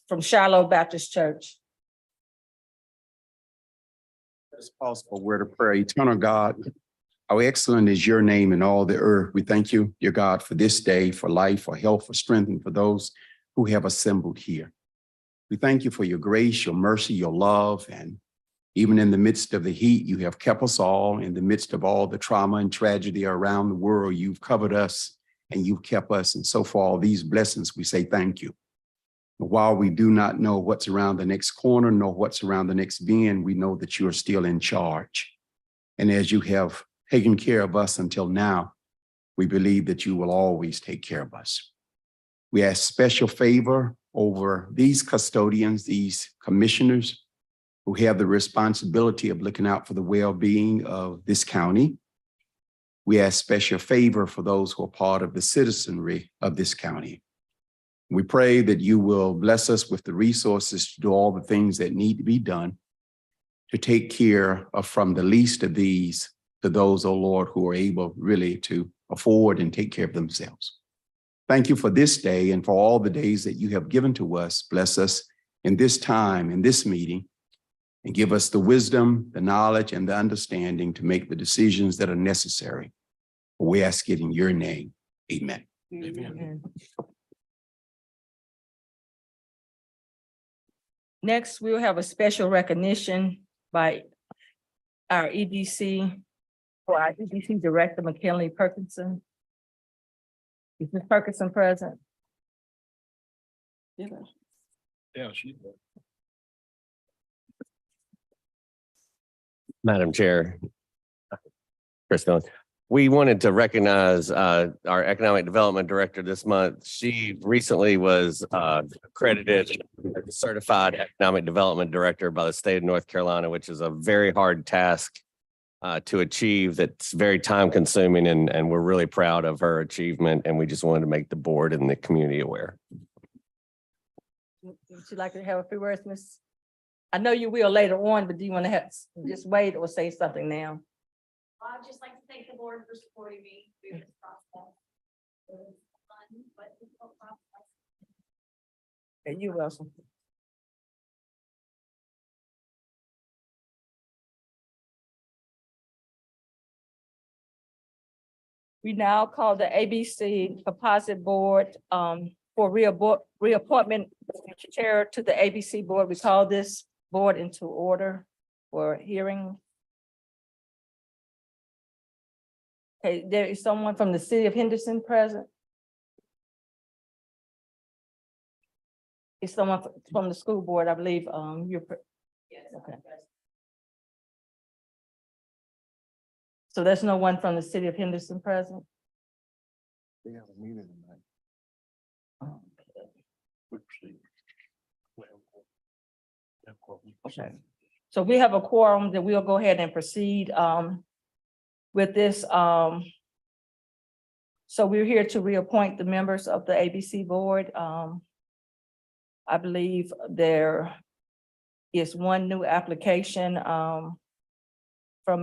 from Shiloh Baptist Church. It's possible word of prayer. Eternal God, how excellent is your name in all the earth. We thank you, dear God, for this day, for life, for health, for strength, and for those who have assembled here. We thank you for your grace, your mercy, your love, and even in the midst of the heat, you have kept us all. In the midst of all the trauma and tragedy around the world, you've covered us and you've kept us. And so for all these blessings, we say thank you. While we do not know what's around the next corner, nor what's around the next bend, we know that you are still in charge. And as you have taken care of us until now, we believe that you will always take care of us. We ask special favor over these custodians, these commissioners who have the responsibility of looking out for the well-being of this county. We ask special favor for those who are part of the citizenry of this county. We pray that you will bless us with the resources to do all the things that need to be done to take care of from the least of these to those, oh Lord, who are able really to afford and take care of themselves. Thank you for this day and for all the days that you have given to us. Bless us in this time, in this meeting, and give us the wisdom, the knowledge, and the understanding to make the decisions that are necessary. We ask it in your name. Amen. Amen. Next, we'll have a special recognition by our EDC, for our EDC Director, McKinley Perkinson. Is Ms. Perkinson present? Yeah, she. Madam Chair, Chris Dillon, we wanted to recognize our Economic Development Director this month. She recently was accredited as a Certified Economic Development Director by the state of North Carolina, which is a very hard task to achieve. That's very time consuming, and we're really proud of her achievement. And we just wanted to make the board and the community aware. Would you like to have a few words, Ms.? I know you will later on, but do you want to have, just wait or say something now? I'd just like to thank the board for supporting me through this process. It was fun, but difficult process. Okay, you're welcome. We now call the ABC Composite Board for reappointment chair to the ABC Board. We call this board into order for hearing. Okay, there is someone from the city of Henderson present. Is someone from the school board, I believe, Yes. okay. So there's no one from the city of Henderson present? They have a meeting tonight. Okay, so we have a quorum that we'll go ahead and proceed with this. So we're here to reappoint the members of the ABC board. I believe there is one new application from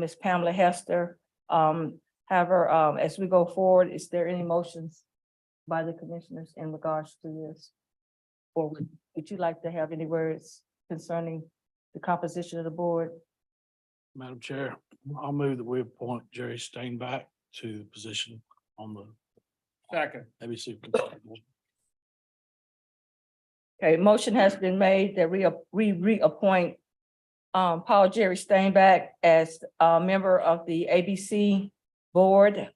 Ms. Pamela Hester. However, as we go forward, is there any motions by the commissioners in regards to this? Or would you like to have any words concerning the composition of the board? Madam Chair, I'll move that we appoint Jerry Stainback to the position on the Second. ABC. Okay, motion has been made that we reappoint Paul Jerry Stainback as a member of the ABC board.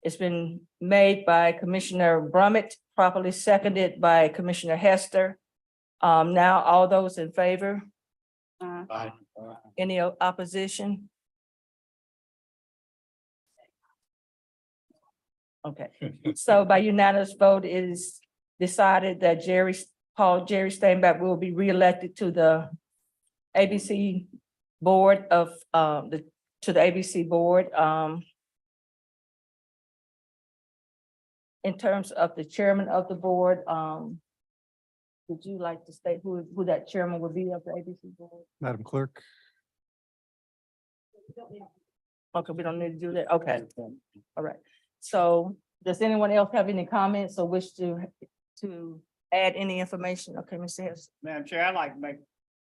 It's been made by Commissioner Brummett, properly seconded by Commissioner Hester. Now, all those in favor? Aye. Any opposition? Okay, so by unanimous vote, it is decided that Paul Jerry Stainback will be reelected to the ABC board of to the ABC board. In terms of the chairman of the board, would you like to state who that chairman would be of the ABC board? Madam Clerk. Okay, we don't need to do that. Okay, all right. So does anyone else have any comments or wish to add any information? Okay, Mr. Harris. Madam Chair, I'd like to make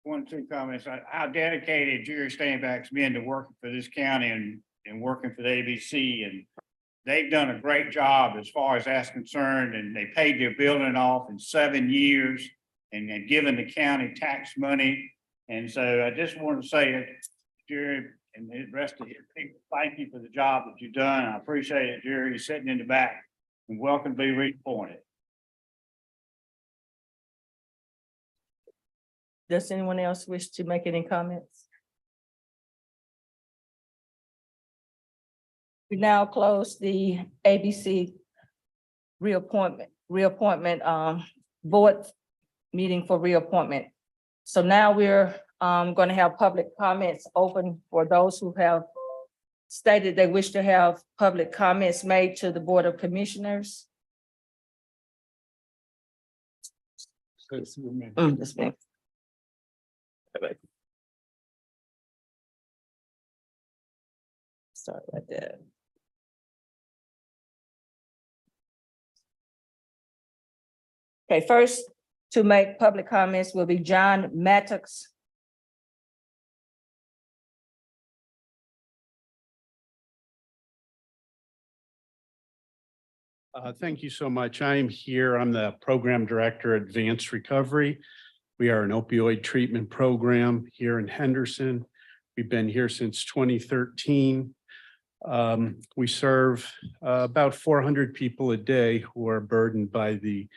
one or two comments. How dedicated Jerry Steinbach's been to working for this county and working for the ABC. And they've done a great job as far as that's concerned, and they paid their building off in 7 years and given the county tax money. And so I just want to say that Jerry and the rest of your people, thank you for the job that you've done. I appreciate it, Jerry. You're sitting in the back and welcome to be reappointed. Does anyone else wish to make any comments? We now close the ABC reappointment board meeting for reappointment. So now we're going to have public comments open for those who have stated they wish to have public comments made to the Board of Commissioners. Yes, ma'am. Start right there. Okay, first to make public comments will be John Mattox. Thank you so much. I'm here. I'm the program director at Advanced Recovery. We are an opioid treatment program here in Henderson. We've been here since 2013. We serve about 400 people a day who are burdened by the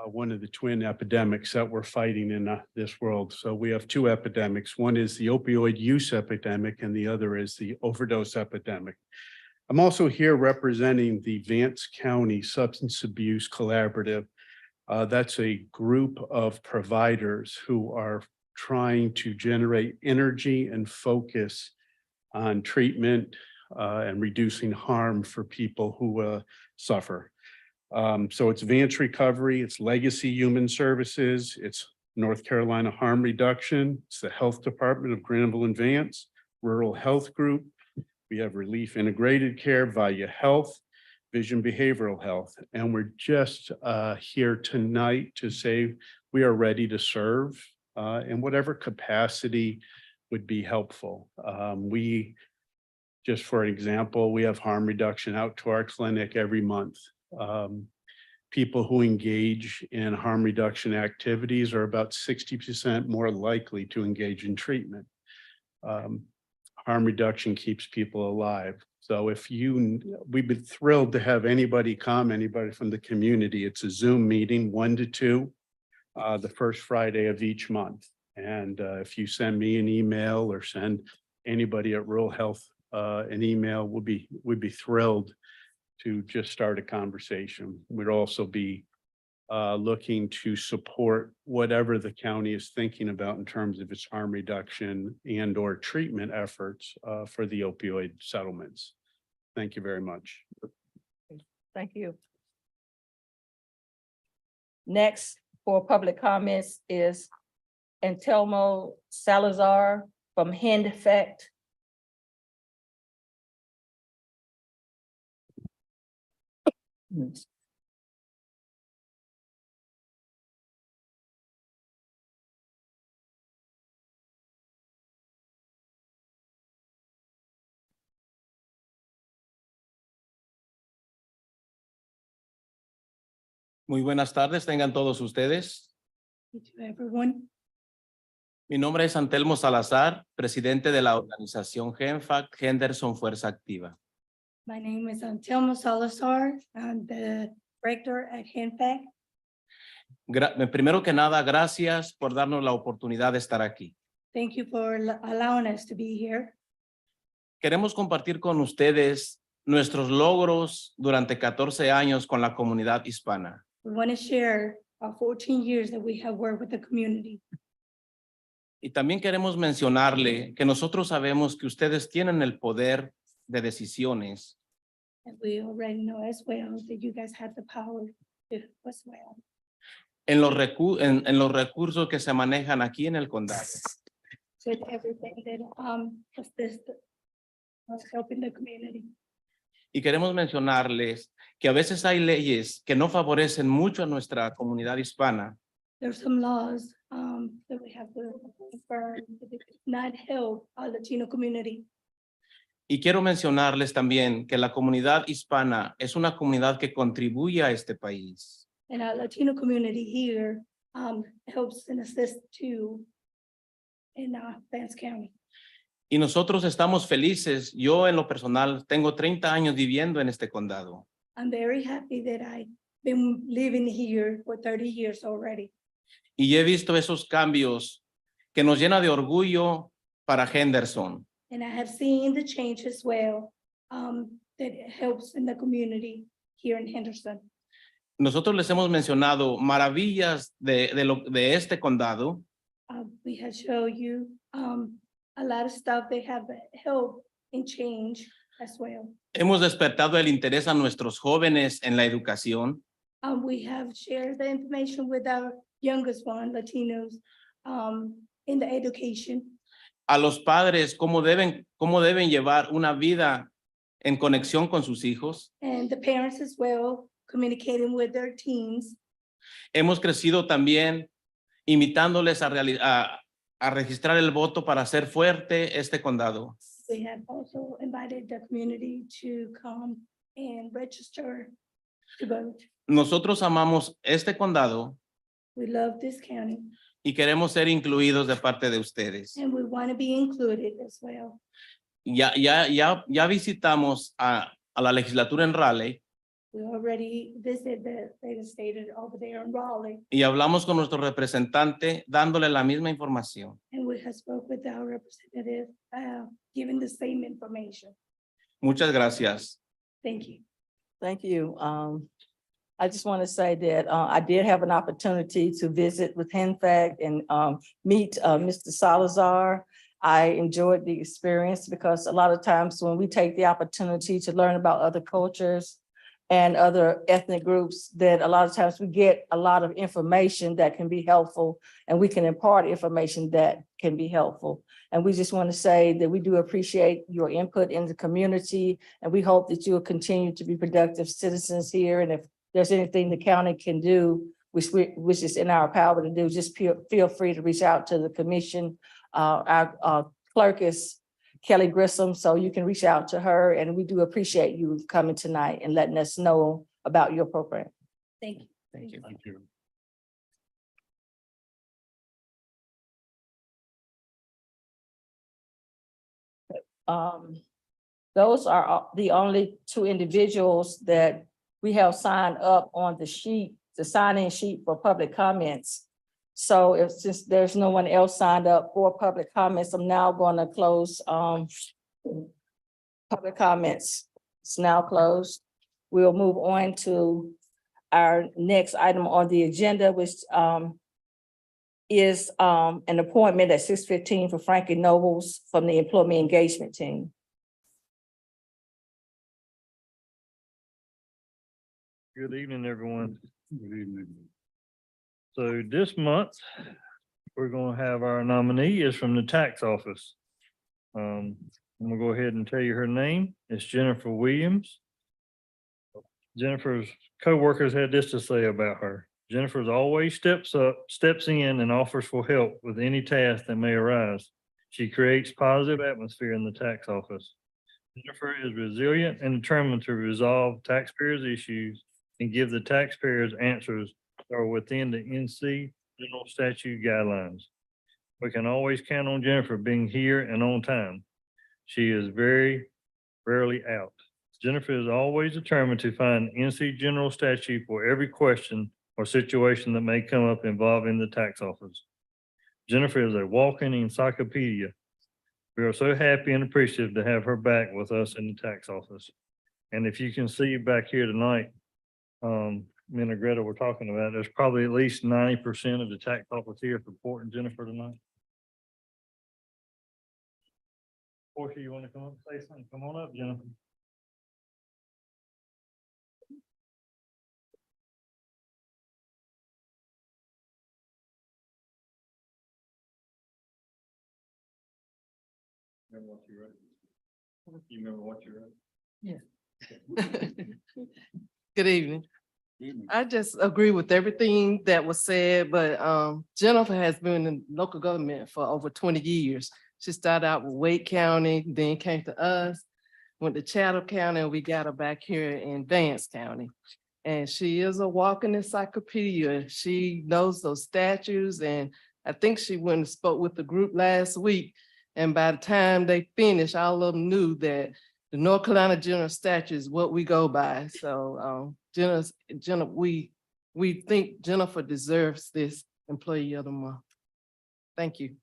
one of the twin epidemics that we're fighting in this world. So we have two epidemics. One is the opioid use epidemic and the other is the overdose epidemic. I'm also here representing the Vance County Substance Abuse Collaborative. That's a group of providers who are trying to generate energy and focus on treatment and reducing harm for people who suffer. So it's Vance Recovery, it's Legacy Human Services, it's North Carolina Harm Reduction, it's the Health Department of Granville and Vance, Rural Health Group. We have Relief Integrated Care, Value Health, Vision Behavioral Health, and we're just here tonight to say we are ready to serve in whatever capacity would be helpful. We, just for example, we have harm reduction out to our clinic every month. People who engage in harm reduction activities are about 60% more likely to engage in treatment. Harm reduction keeps people alive. So we'd be thrilled to have anybody come, anybody from the community. It's a Zoom meeting, 1 to 2, the first Friday of each month. And if you send me an email or send anybody at Rural Health an email, we'd be thrilled to just start a conversation. We'd also be looking to support whatever the county is thinking about in terms of its harm reduction and or treatment efforts for the opioid settlements. Thank you very much. Thank you. Next for public comments is Antelmo Salazar from HENFACT. Muy buenas tardes, tengan todos ustedes. To everyone. Mi nombre es Antelmo Salazar, presidente de la organización HENFACT, Henderson Fuerza Activa. My name is Antelmo Salazar. I'm the director at HENFACT. Primero que nada, gracias por darnos la oportunidad de estar aquí. Thank you for allowing us to be here. Queremos compartir con ustedes nuestros logros durante 14 años con la comunidad hispana. We want to share our 14 years that we have worked with the community. Y también queremos mencionarle que nosotros sabemos que ustedes tienen el poder de decisiones. And we already know as well that you guys have the power to as well. En los recursos que se manejan aquí en el condado. With everything that was helping the community. Y queremos mencionarles que a veces hay leyes que no favorecen mucho a nuestra comunidad hispana. There's some laws that we have to confirm that it does not help our Latino community. Y quiero mencionarles también que la comunidad hispana es una comunidad que contribuye a este país. And our Latino community here helps and assists too in Vance County. Y nosotros estamos felices. Yo en lo personal tengo 30 años viviendo en este condado. I'm very happy that I've been living here for 30 years already. Y he visto esos cambios que nos llena de orgullo para Henderson. And I have seen the change as well that helps in the community here in Henderson. Nosotros les hemos mencionado maravillas de este condado. We have shown you a lot of stuff that have helped in change as well. Hemos despertado el interés a nuestros jóvenes en la educación. We have shared the information with our youngest one, Latinos, in the education. A los padres cómo deben llevar una vida en conexión con sus hijos. And the parents as well, communicating with their teens. Hemos crecido también invitándoles a registrar el voto para hacer fuerte este condado. We have also invited the community to come and register to vote. Nosotros amamos este condado We love this county y queremos ser incluidos de parte de ustedes. and we want to be included as well. Ya visitamos a la legislatura en Raleigh We already visited the state stated over there in Raleigh, y hablamos con nuestro representante dándole la misma información. and we have spoke with our representative, giving the same information. Muchas gracias. Thank you. Thank you. I just want to say that I did have an opportunity to visit with HENFAC and meet Mr. Salazar. I enjoyed the experience because a lot of times when we take the opportunity to learn about other cultures and other ethnic groups, that a lot of times we get a lot of information that can be helpful and we can impart information that can be helpful. And we just want to say that we do appreciate your input in the community, and we hope that you will continue to be productive citizens here. And if there's anything the county can do, which is in our power to do, just feel free to reach out to the commission. Our clerk is Kelly Grissom, so you can reach out to her, and we do appreciate you coming tonight and letting us know about your program. Thank you. Thank you. Thank you. Those are the only two individuals that we have signed up on the sheet, the sign-in sheet for public comments. So since there's no one else signed up for public comments, I'm now going to close public comments. It's now closed. We'll move on to our next item on the agenda, which is an appointment at 6:15 for Frankie Nobles from the Employee Engagement Team. Good evening, everyone. Good evening. So this month, we're gonna have our nominee is from the tax office. I'm gonna go ahead and tell you her name. It's Jennifer Williams. Jennifer's coworkers had this to say about her. Jennifer's always steps in and offers for help with any task that may arise. She creates positive atmosphere in the tax office. Jennifer is resilient and determined to resolve taxpayers' issues and give the taxpayers answers that are within the NC General Statute guidelines. We can always count on Jennifer being here and on time. She is very rarely out. Jennifer is always determined to find NC General Statute for every question or situation that may come up involving the tax office. Jennifer is a walking encyclopedia. We are so happy and appreciative to have her back with us in the tax office. And if you can see back here tonight, me and Greta were talking about, there's probably at least 90% of the tax office here supporting Jennifer tonight. Portia, you want to come up and say something? Come on up, Jennifer. Remember what you wrote? You remember what you wrote? Yeah. Good evening. I just agree with everything that was said, but Jennifer has been in local government for over 20 years. She started out with Wake County, then came to us, went to Chatham County, and we got her back here in Vance County. And she is a walking encyclopedia. She knows those statutes, and I think she went and spoke with the group last week. And by the time they finished, all of them knew that the North Carolina General Statute is what we go by. So we think Jennifer deserves this Employee of the Month. Thank you.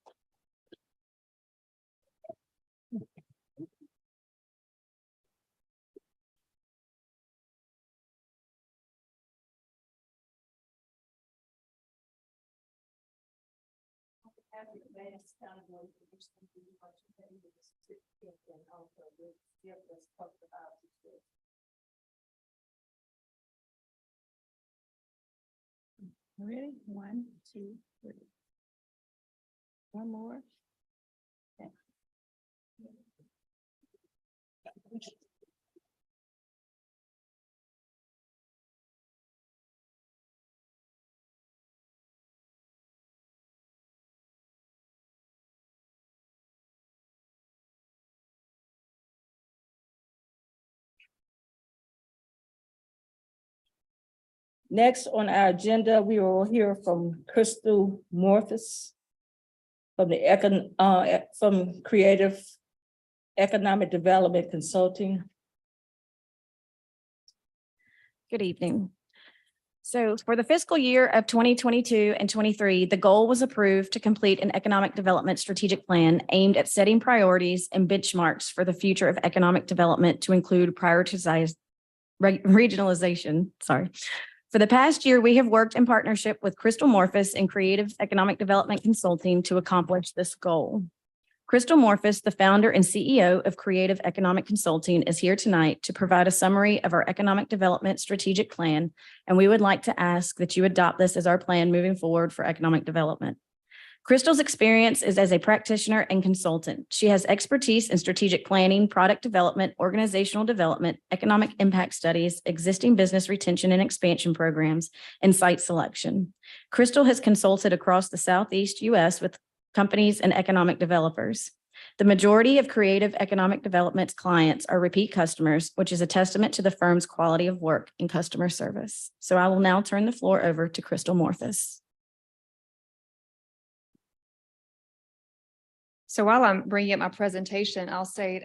Ready? 1, 2, 3. One more. Okay. Next on our agenda, we will hear from Crystal Morphus from Creative Economic Development Consulting. Good evening. So for the fiscal year of 2022 and 23, the goal was approved to complete an economic development strategic plan aimed at setting priorities and benchmarks for the future of economic development to include prioritized regionalization. For the past year, we have worked in partnership with Crystal Morphus and Creative Economic Development Consulting to accomplish this goal. Crystal Morphus, the founder and CEO of Creative Economic Consulting, is here tonight to provide a summary of our economic development strategic plan, and we would like to ask that you adopt this as our plan moving forward for economic development. Crystal's experience is as a practitioner and consultant. She has expertise in strategic planning, product development, organizational development, economic impact studies, existing business retention and expansion programs, and site selection. Crystal has consulted across the Southeast U.S. with companies and economic developers. The majority of Creative Economic Development's clients are repeat customers, which is a testament to the firm's quality of work and customer service. So I will now turn the floor over to Crystal Morphus. So while I'm bringing up my presentation, I'll say,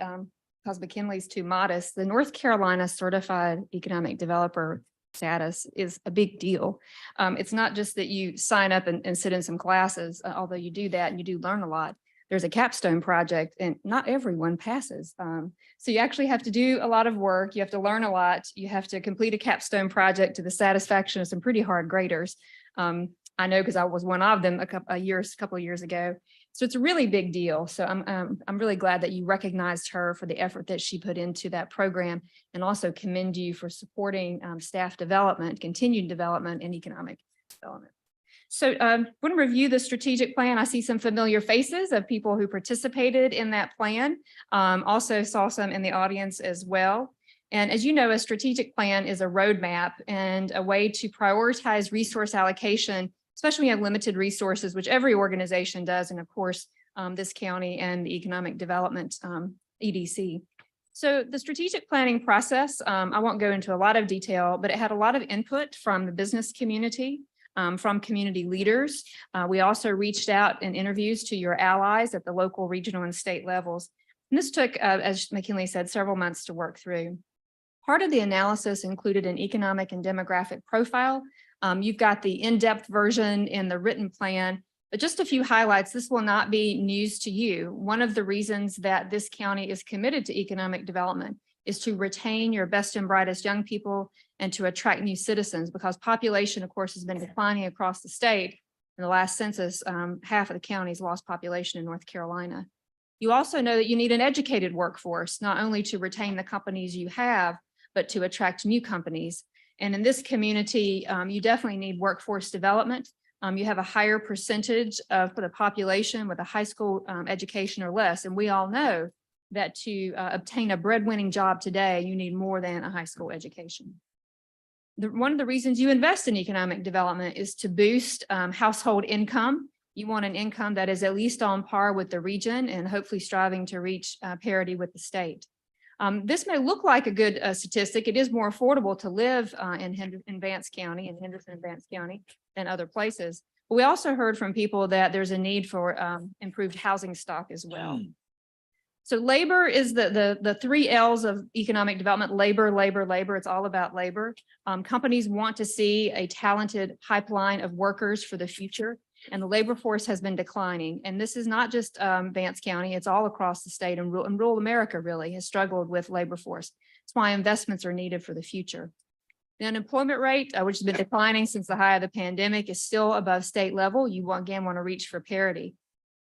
because McKinley's too modest, the North Carolina Certified Economic Developer status is a big deal. It's not just that you sign up and sit in some classes, although you do that and you do learn a lot. There's a capstone project and not everyone passes. So you actually have to do a lot of work. You have to learn a lot. You have to complete a capstone project to the satisfaction of some pretty hard graders. I know because I was one of them a couple of years ago. So it's a really big deal. So I'm really glad that you recognized her for the effort that she put into that program, and also commend you for supporting staff development, continued development, and economic development. So I'm going to review the strategic plan. I see some familiar faces of people who participated in that plan. Also saw some in the audience as well. And as you know, a strategic plan is a roadmap and a way to prioritize resource allocation, especially when you have limited resources, which every organization does, and of course, this county and the economic development EDC. So the strategic planning process, I won't go into a lot of detail, but it had a lot of input from the business community, from community leaders. We also reached out in interviews to your allies at the local, regional, and state levels. And this took, as McKinley said, several months to work through. Part of the analysis included an economic and demographic profile. You've got the in-depth version in the written plan, but just a few highlights. This will not be news to you. One of the reasons that this county is committed to economic development is to retain your best and brightest young people and to attract new citizens, because population, of course, has been declining across the state. In the last census, half of the counties lost population in North Carolina. You also know that you need an educated workforce, not only to retain the companies you have, but to attract new companies. And in this community, you definitely need workforce development. You have a higher percentage for the population with a high school education or less. And we all know that to obtain a breadwinning job today, you need more than a high school education. One of the reasons you invest in economic development is to boost household income. You want an income that is at least on par with the region and hopefully striving to reach parity with the state. This may look like a good statistic. It is more affordable to live in Vance County, in Henderson and Vance County, than other places. But we also heard from people that there's a need for improved housing stock as well. So labor is the three L's of economic development: labor, labor, labor. It's all about labor. Companies want to see a talented pipeline of workers for the future, and the labor force has been declining. And this is not just Vance County, it's all across the state, and rural America really has struggled with labor force. That's why investments are needed for the future. The unemployment rate, which has been declining since the height of the pandemic, is still above state level. You again want to reach for parity.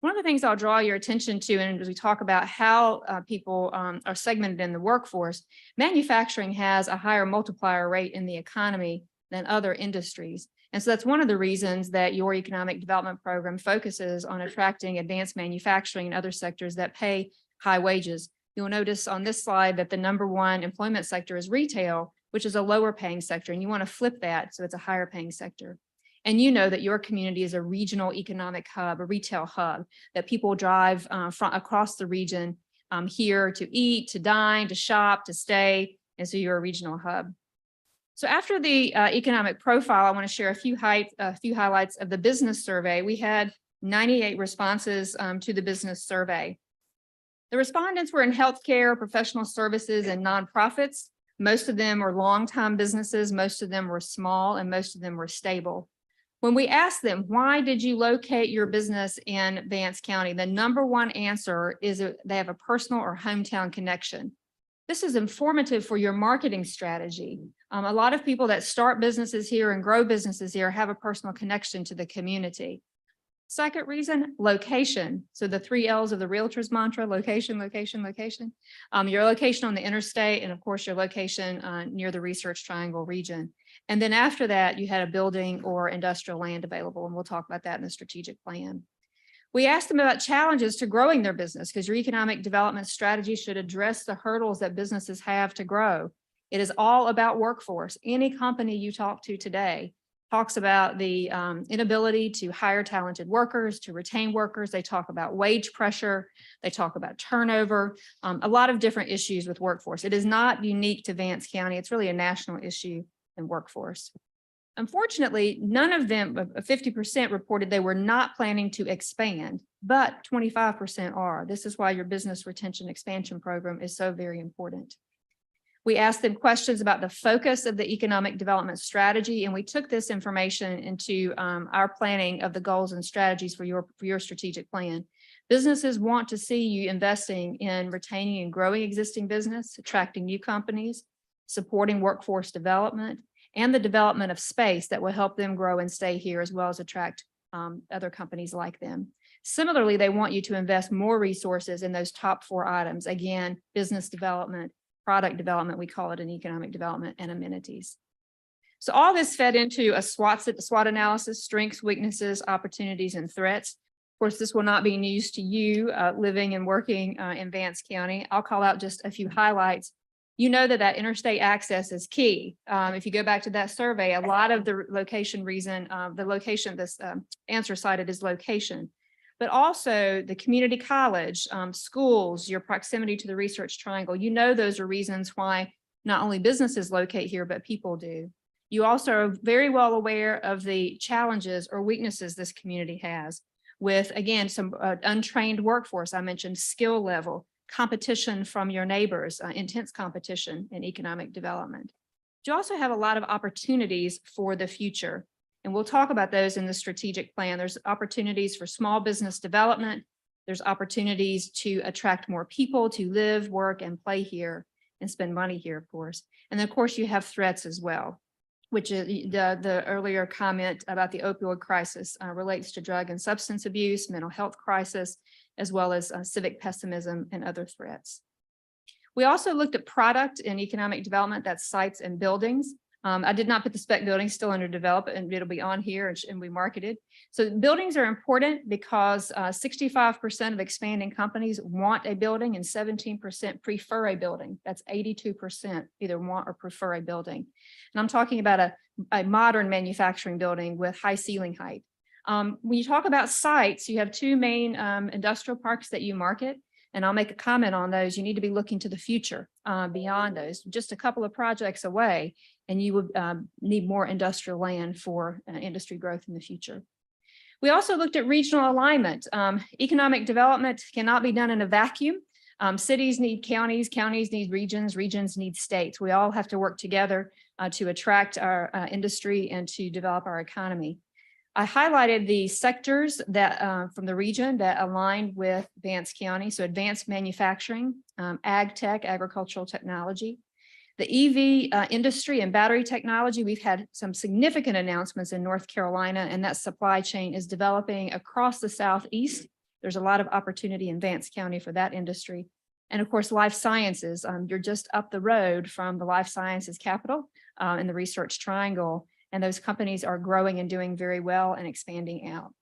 One of the things I'll draw your attention to, and as we talk about how people are segmented in the workforce, manufacturing has a higher multiplier rate in the economy than other industries. And so that's one of the reasons that your economic development program focuses on attracting advanced manufacturing and other sectors that pay high wages. You'll notice on this slide that the #1 employment sector is retail, which is a lower paying sector, and you want to flip that so it's a higher paying sector. And you know that your community is a regional economic hub, a retail hub, that people drive from across the region here to eat, to dine, to shop, to stay, and so you're a regional hub. So after the economic profile, I want to share a few highlights of the business survey. We had 98 responses to the business survey. The respondents were in healthcare, professional services, and nonprofits. Most of them are longtime businesses, most of them were small, and most of them were stable. When we asked them, why did you locate your business in Vance County? The #1 answer is that they have a personal or hometown connection. This is informative for your marketing strategy. A lot of people that start businesses here and grow businesses here have a personal connection to the community. Second reason, location. So the 3 L's of the realtor's mantra: location, location, location. Your location on the interstate, and of course your location near the Research Triangle region. And then after that, you had a building or industrial land available, and we'll talk about that in the strategic plan. We asked them about challenges to growing their business, because your economic development strategy should address the hurdles that businesses have to grow. It is all about workforce. Any company you talk to today talks about the inability to hire talented workers, to retain workers. They talk about wage pressure. They talk about turnover, a lot of different issues with workforce. It is not unique to Vance County. It's really a national issue in workforce. Unfortunately, none of them, 50% reported they were not planning to expand, but 25% are. This is why your business retention expansion program is so very important. We asked them questions about the focus of the economic development strategy, and we took this information into our planning of the goals and strategies for your strategic plan. Businesses want to see you investing in retaining and growing existing business, attracting new companies, supporting workforce development, and the development of space that will help them grow and stay here, as well as attract other companies like them. Similarly, they want you to invest more resources in those top 4 items. Again, business development, product development, we call it an economic development, and amenities. So all this fed into a SWOT analysis: strengths, weaknesses, opportunities, and threats. Of course, this will not be news to you living and working in Vance County. I'll call out just a few highlights. You know that interstate access is key. If you go back to that survey, a lot of the location reason, the location this answer cited is location, but also the community college, schools, your proximity to the Research Triangle. You know those are reasons why not only businesses locate here, but people do. You also are very well aware of the challenges or weaknesses this community has with, again, some untrained workforce. I mentioned skill level, competition from your neighbors, intense competition in economic development. You also have a lot of opportunities for the future, and we'll talk about those in the strategic plan. There's opportunities for small business development. There's opportunities to attract more people to live, work, and play here and spend money here, of course. And then, of course, you have threats as well, which is the earlier comment about the opioid crisis relates to drug and substance abuse, mental health crisis, as well as civic pessimism and other threats. We also looked at product and economic development, that's sites and buildings. I did not put the spec building still under development, and it'll be on here and we marketed. So buildings are important because 65% of expanding companies want a building and 17% prefer a building. That's 82% either want or prefer a building. And I'm talking about a modern manufacturing building with high ceiling height. When you talk about sites, you have two main industrial parks that you market. And I'll make a comment on those. You need to be looking to the future beyond those, just a couple of projects away, and you would need more industrial land for industry growth in the future. We also looked at regional alignment. Economic development cannot be done in a vacuum. Cities need counties, counties need regions, regions need states. We all have to work together to attract our industry and to develop our economy. I highlighted the sectors that from the region that align with Vance County. So advanced manufacturing, ag tech, agricultural technology, the EV industry and battery technology. We've had some significant announcements in North Carolina, and that supply chain is developing across the Southeast. There's a lot of opportunity in Vance County for that industry. And of course, life sciences. You're just up the road from the life sciences capital in the Research Triangle. And those companies are growing and doing very well and expanding out.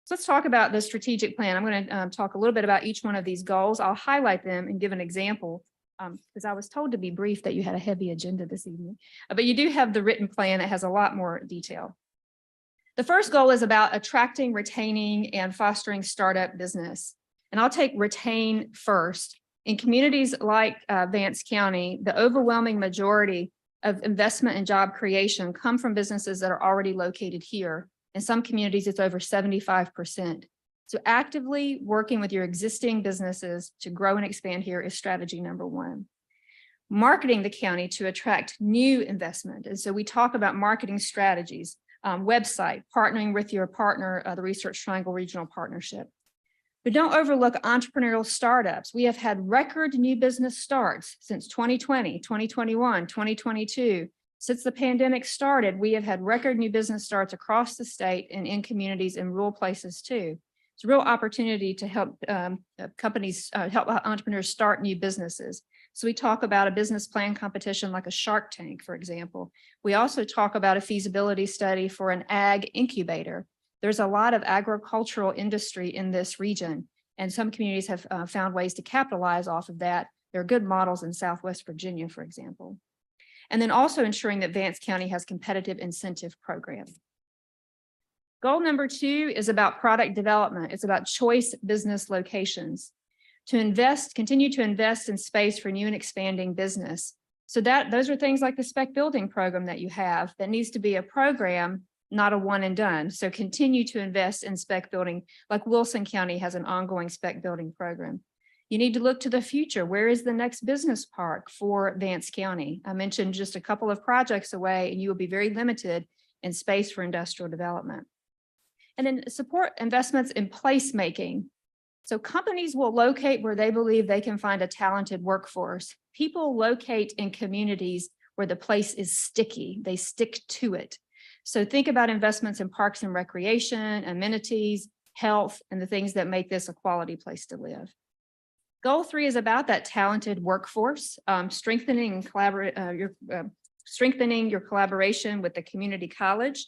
So let's talk about the strategic plan. I'm going to talk a little bit about each one of these goals. I'll highlight them and give an example because I was told to be brief that you had a heavy agenda this evening. But you do have the written plan that has a lot more detail. The first goal is about attracting, retaining, and fostering startup business. And I'll take retain first. In communities like Vance County, the overwhelming majority of investment and job creation come from businesses that are already located here. In some communities, it's over 75%. So actively working with your existing businesses to grow and expand here is strategy number one. Marketing the county to attract new investment. And so we talk about marketing strategies, website, partnering with your partner, the Research Triangle Regional Partnership. But don't overlook entrepreneurial startups. We have had record new business starts since 2020, 2021, 2022. Since the pandemic started, we have had record new business starts across the state and in communities in rural places too. It's a real opportunity to help companies, help entrepreneurs start new businesses. So we talk about a business plan competition like a Shark Tank, for example. We also talk about a feasibility study for an ag incubator. There's a lot of agricultural industry in this region, and some communities have found ways to capitalize off of that. There are good models in Southwest Virginia, for example. And then also ensuring that Vance County has competitive incentive programs. Goal number two is about product development. It's about choice business locations. To invest, continue to invest in space for new and expanding business. So those are things like the spec building program that you have that needs to be a program, not a one and done. So continue to invest in spec building, like Wilson County has an ongoing spec building program. You need to look to the future. Where is the next business park for Vance County? I mentioned just a couple of projects away, and you will be very limited in space for industrial development. And then support investments in placemaking. So companies will locate where they believe they can find a talented workforce. People locate in communities where the place is sticky. They stick to it. So think about investments in parks and recreation, amenities, health, and the things that make this a quality place to live. Goal three is about that talented workforce, strengthening your collaboration with the community college.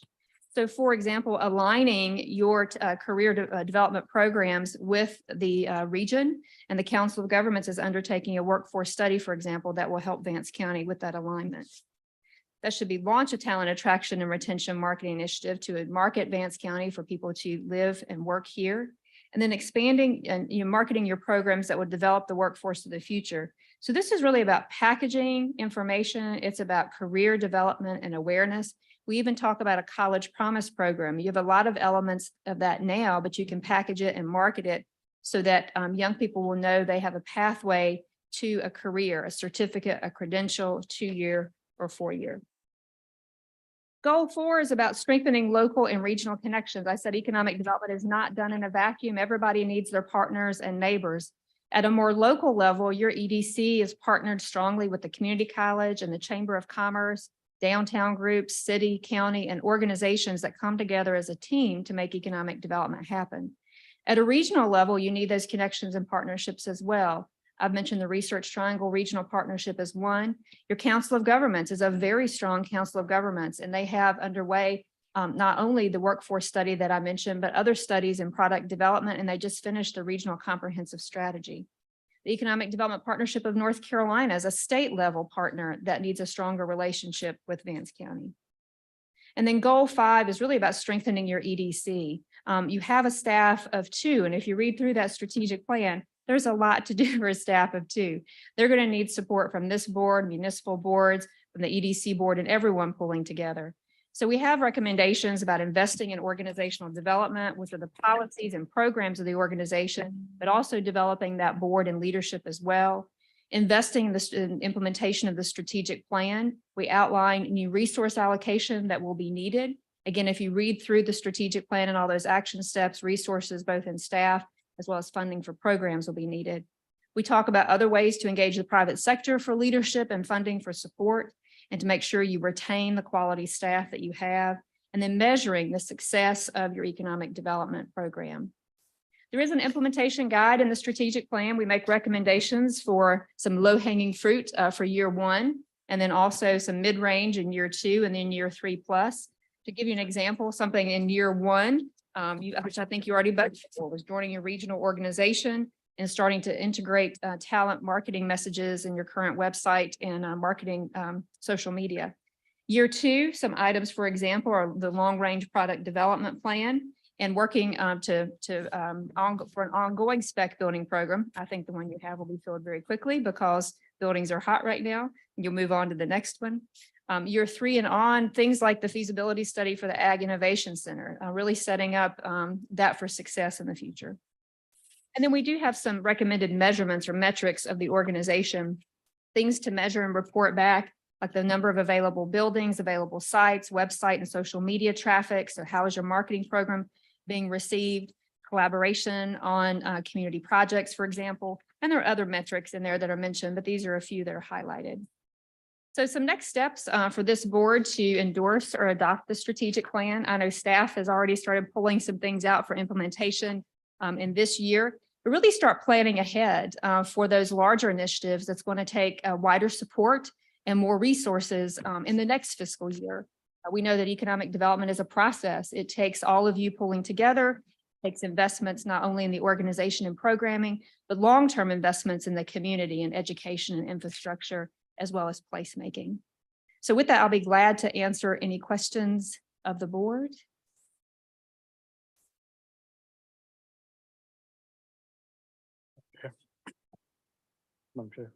So for example, aligning your career development programs with the region, and the Council of Governments is undertaking a workforce study, for example, that will help Vance County with that alignment. That should be launch a talent attraction and retention marketing initiative to market Vance County for people to live and work here. And then expanding and marketing your programs that would develop the workforce of the future. So this is really about packaging information. It's about career development and awareness. We even talk about a college promise program. You have a lot of elements of that now, but you can package it and market it so that young people will know they have a pathway to a career, a certificate, a credential, 2-year or 4-year. Goal 4 is about strengthening local and regional connections. I said economic development is not done in a vacuum. Everybody needs their partners and neighbors. At a more local level, your EDC is partnered strongly with the community college and the Chamber of Commerce, downtown groups, city, county, and organizations that come together as a team to make economic development happen. At a regional level, you need those connections and partnerships as well. I've mentioned the Research Triangle Regional Partnership as one. Your Council of Governments is a very strong Council of Governments, and they have underway not only the workforce study that I mentioned, but other studies in product development, and they just finished the Regional Comprehensive Strategy. The Economic Development Partnership of North Carolina is a state level partner that needs a stronger relationship with Vance County. And then goal 5 is really about strengthening your EDC. You have a staff of 2, and if you read through that strategic plan, there's a lot to do for a staff of 2. They're going to need support from this board, municipal boards, from the EDC board, and everyone pulling together. So we have recommendations about investing in organizational development, which are the policies and programs of the organization, but also developing that board and leadership as well. Investing in the implementation of the strategic plan. We outline new resource allocation that will be needed. Again, if you read through the strategic plan and all those action steps, resources both in staff as well as funding for programs will be needed. We talk about other ways to engage the private sector for leadership and funding for support, and to make sure you retain the quality staff that you have, and then measuring the success of your economic development program. There is an implementation guide in the strategic plan. We make recommendations for some low-hanging fruit for year 1, and then also some mid-range in year 2, and then year 3+. To give you an example, something in year 1, which I think you already budgeted for, was joining your regional organization and starting to integrate talent marketing messages in your current website and marketing social media. Year 2, some items, for example, are the long-range product development plan and working for an ongoing spec building program. I think the one you have will be filled very quickly because buildings are hot right now. You'll move on to the next one. Year 3 and on, things like the feasibility study for the Ag Innovation Center, really setting up that for success in the future. And then we do have some recommended measurements or metrics of the organization, things to measure and report back, like the number of available buildings, available sites, website and social media traffic. So how is your marketing program being received? Collaboration on community projects, for example. And there are other metrics in there that are mentioned, but these are a few that are highlighted. So some next steps for this board to endorse or adopt the strategic plan. I know staff has already started pulling some things out for implementation in this year. But really start planning ahead for those larger initiatives that's going to take wider support and more resources in the next fiscal year. We know that economic development is a process. It takes all of you pulling together, takes investments not only in the organization and programming, but long-term investments in the community and education and infrastructure, as well as placemaking. So with that, I'll be glad to answer any questions of the board. Madam Chair.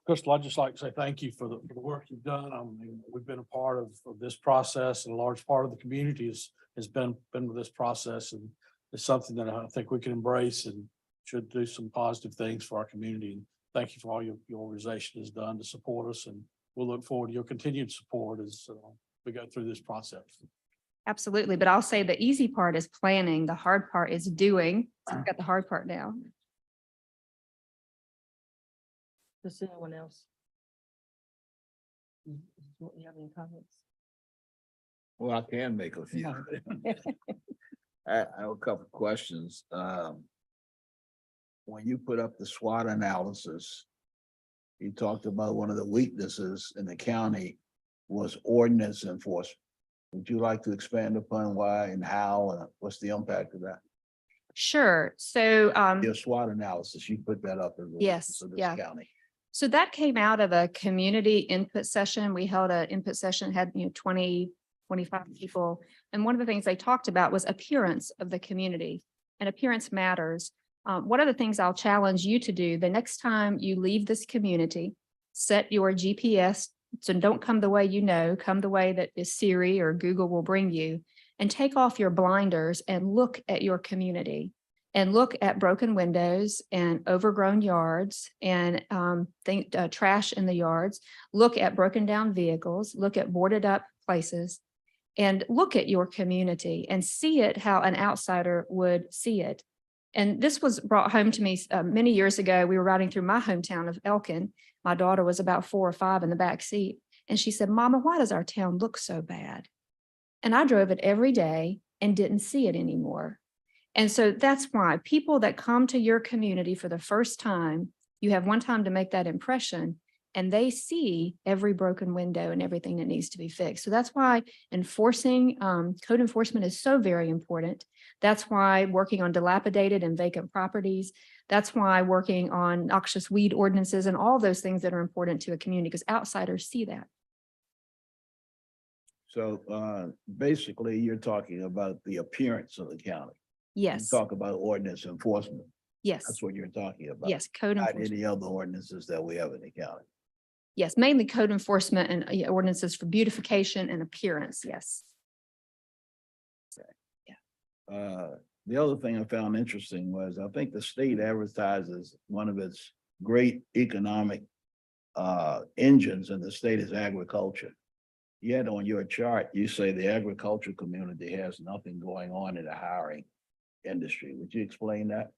Crystal, I'd just like to say thank you for the work you've done. I mean, we've been a part of this process, and a large part of the community has been with this process, and it's something that I think we can embrace and should do some positive things for our community. And thank you for all your organization has done to support us, and we'll look forward to your continued support as we go through this process. Absolutely, but I'll say the easy part is planning, the hard part is doing. So we've got the hard part now. Does anyone else? You have any comments? Well, I can make a few. I have a couple of questions. When you put up the SWOT analysis, you talked about one of the weaknesses in the county was ordinance enforcement. Would you like to expand upon why and how, and what's the impact of that? Sure. So Your SWOT analysis, you put that up as a Yes, for this yeah. county. So that came out of a community input session. We held an input session, had 20, 25 people. And one of the things they talked about was appearance of the community, and appearance matters. One of the things I'll challenge you to do the next time you leave this community, set your GPS. So don't come the way you know, come the way that is Siri or Google will bring you, and take off your blinders and look at your community. And look at broken windows and overgrown yards and trash in the yards. Look at broken down vehicles, look at boarded up places, and look at your community and see it how an outsider would see it. And this was brought home to me many years ago. We were riding through my hometown of Elkin. My daughter was about 4 or 5 in the back seat. And she said, "Mama, why does our town look so bad?" And I drove it every day and didn't see it anymore. And so that's why people that come to your community for the first time, you have one time to make that impression, and they see every broken window and everything that needs to be fixed. So that's why enforcing, code enforcement is so very important. That's why working on dilapidated and vacant properties. That's why working on noxious weed ordinances and all those things that are important to a community, because outsiders see that. So basically, you're talking about the appearance of the county. You Yes, talk about ordinance enforcement. yes, That's what you're talking about. yes, code Not enforcement. any other ordinances that we have in the county. Yes, mainly code enforcement and ordinances for beautification and appearance. Yes. The other thing I found interesting was, I think the state advertises one of its great economic engines in the state is agriculture. Yet on your chart, you say the agriculture community has nothing going on in the hiring industry. Would you explain that?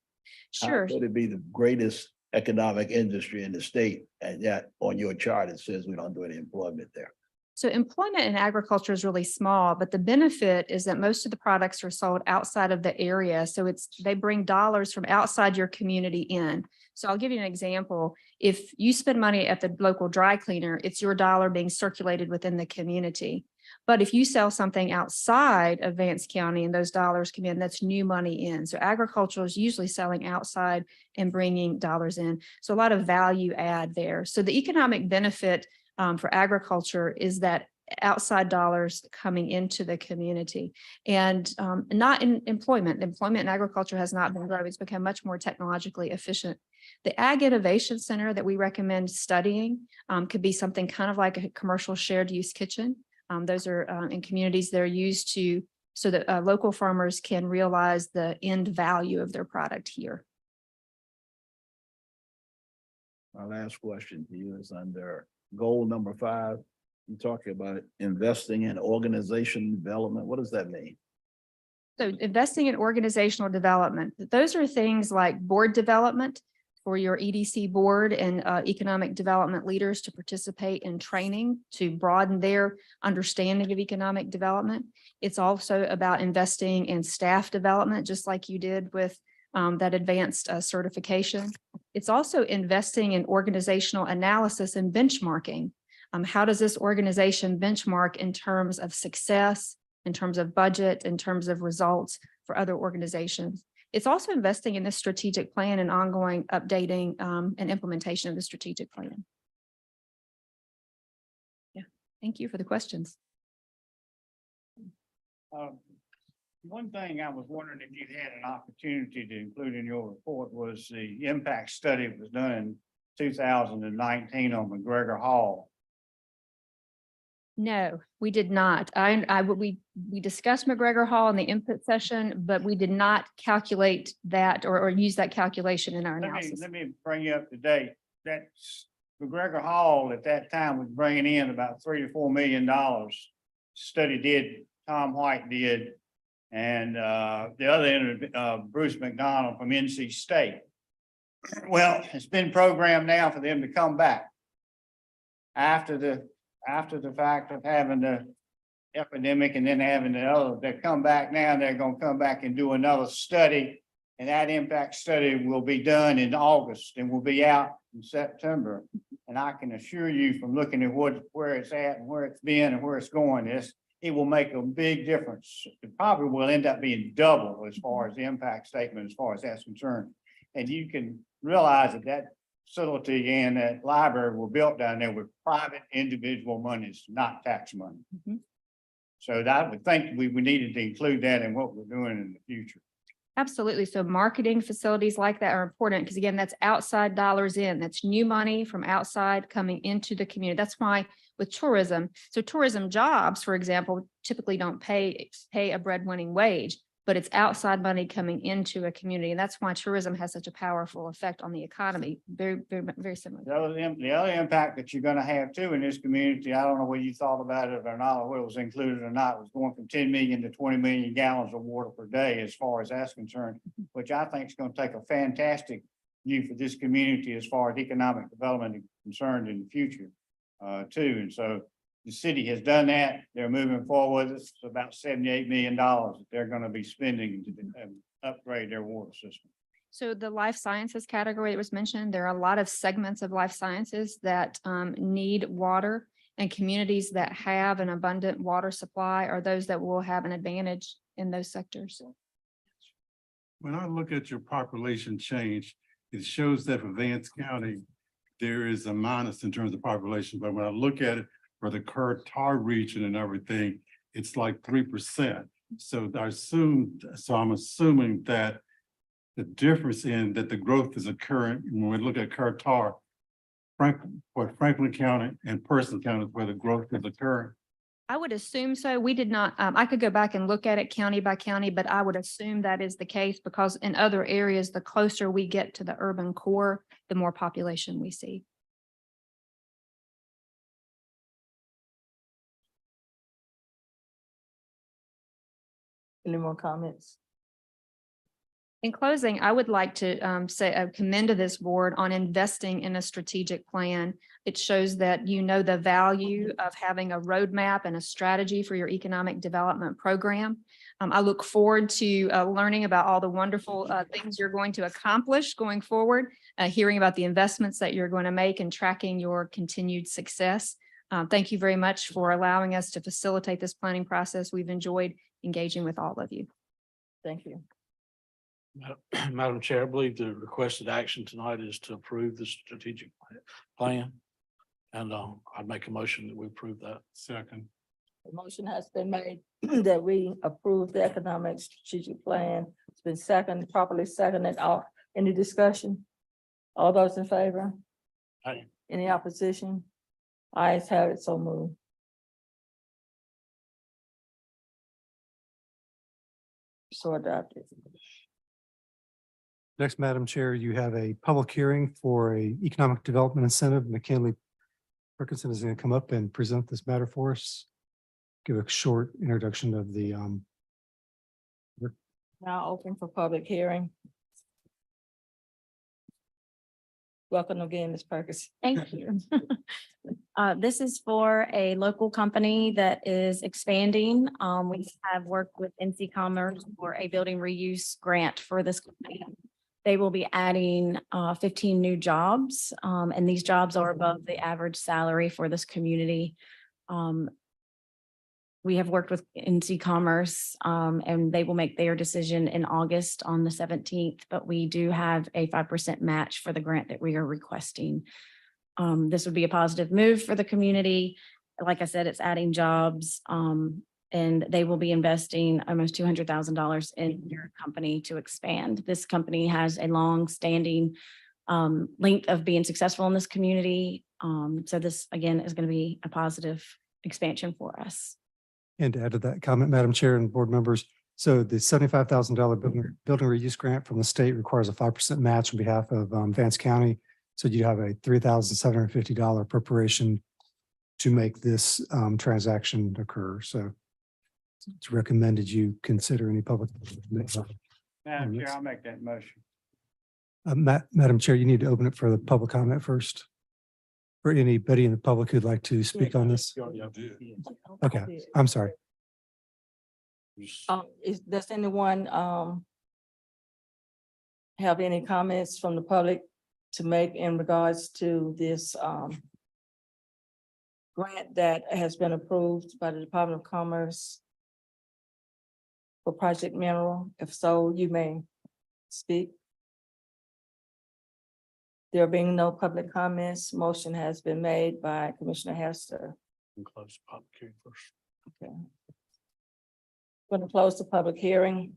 Sure. How could it be the greatest economic industry in the state, and yet on your chart, it says we don't do any employment there? So employment in agriculture is really small, but the benefit is that most of the products are sold outside of the area. So they bring dollars from outside your community in. So I'll give you an example. If you spend money at the local dry cleaner, it's your dollar being circulated within the community. But if you sell something outside of Vance County and those dollars come in, that's new money in. So agriculture is usually selling outside and bringing dollars in. So a lot of value add there. So the economic benefit for agriculture is that outside dollars coming into the community, and not in employment. Employment in agriculture has not been growing. It's become much more technologically efficient. The Ag Innovation Center that we recommend studying could be something kind of like a commercial shared use kitchen. Those are in communities that are used to, so that local farmers can realize the end value of their product here. My last question to you is under goal number 5. You talking about investing in organization development. What does that mean? So investing in organizational development, those are things like board development for your EDC board and economic development leaders to participate in training to broaden their understanding of economic development. It's also about investing in staff development, just like you did with that advanced certification. It's also investing in organizational analysis and benchmarking. How does this organization benchmark in terms of success, in terms of budget, in terms of results for other organizations? It's also investing in the strategic plan and ongoing updating and implementation of the strategic plan. Yeah, thank you for the questions. One thing I was wondering if you had an opportunity to include in your report was the impact study that was done in 2019 on McGregor Hall. No, we did not. We discussed McGregor Hall in the input session, but we did not calculate that or use that calculation in our analysis. Let me bring you up to date. That's McGregor Hall at that time was bringing in about $3 to $4 million. Study did, Tom White did, and the other end, Bruce McDonald from NC State. Well, it's been programmed now for them to come back after the fact of having the epidemic and then having the other. They come back now, they're going to come back and do another study, and that impact study will be done in August and will be out in September. And I can assure you from looking at where it's at and where it's been and where it's going, it will make a big difference. It probably will end up being double as far as the impact statement, as far as that's concerned. And you can realize that facility and that library were built down there with private individual monies, not tax money. Mhm. So I would think we needed to include that in what we're doing in the future. Absolutely. So marketing facilities like that are important because again, that's outside dollars in, that's new money from outside coming into the community. That's why with tourism, so tourism jobs, for example, typically don't pay a breadwinning wage, but it's outside money coming into a community. And that's why tourism has such a powerful effect on the economy. Very, very, very similar. The other impact that you're gonna have too in this community, I don't know whether you thought about it or not, or whether it was included or not, was going from 10 million to 20 million gallons of water per day as far as that's concerned, which I think is gonna take a fantastic view for this community as far as economic development is concerned in the future too. And so the city has done that. They're moving forward. It's about $78 million that they're going to be spending upgrade their water system? So the life sciences category that was mentioned, there are a lot of segments of life sciences that need water, and communities that have an abundant water supply are those that will have an advantage in those sectors. When I look at your population change, it shows that for Vance County, there is a minus in terms of population, but when I look at it for the Currituck region and everything, it's like 3%. So I'm assuming that the difference in that the growth is occurring when we look at Currituck, Franklin County and Person County is where the growth is occurring. I would assume so. We did not, I could go back and look at it county by county, but I would assume that is the case because in other areas, the closer we get to the urban core, the more population we see. Any more comments? In closing, I would like to commend to this board on investing in a strategic plan. It shows that you know the value of having a roadmap and a strategy for your economic development program. I look forward to learning about all the wonderful things you're going to accomplish going forward, hearing about the investments that you're going to make and tracking your continued success. Thank you very much for allowing us to facilitate this planning process. We've enjoyed engaging with all of you. Thank you. Madam Chair, I believe the requested action tonight is to approve the strategic plan. And I'd make a motion that we approve that. Second. The motion has been made that we approve the economic strategic plan. It's been properly seconded. Any discussion? All those in favor? Aye. Any opposition? Ayes have it, so moved. So adopted. Next, Madam Chair, you have a public hearing for a economic development incentive. McKinley Perkinson is going to come up and present this matter for us. Give a short introduction of the Now open for public hearing. Welcome again, Ms. Perkins. Thank you. This is for a local company that is expanding. We have worked with NC Commerce for a building reuse grant for this company. They will be adding 15 new jobs, and these jobs are above the average salary for this community. We have worked with NC Commerce, and they will make their decision in August on the 17th, but we do have a 5% match for the grant that we are requesting. This would be a positive move for the community. Like I said, it's adding jobs, and they will be investing almost $200,000 in your company to expand. This company has a long-standing length of being successful in this community. So this, again, is going to be a positive expansion for us. And to add to that comment, Madam Chair and board members, so the $75,000 building reuse grant from the state requires a 5% match on behalf of Vance County. So you have a $3,750 preparation to make this transaction occur. So it's recommended you consider any public. Madam Chair, I'll make that motion. Madam Chair, you need to open it for the public comment first. For anybody in the public who'd like to speak on this. Okay, I'm sorry. Does anyone have any comments from the public to make in regards to this grant that has been approved by the Department of Commerce for Project Mineral? If so, you may speak. There being no public comments, motion has been made by Commissioner Hester. Close the public hearing first. Okay. Going to close the public hearing.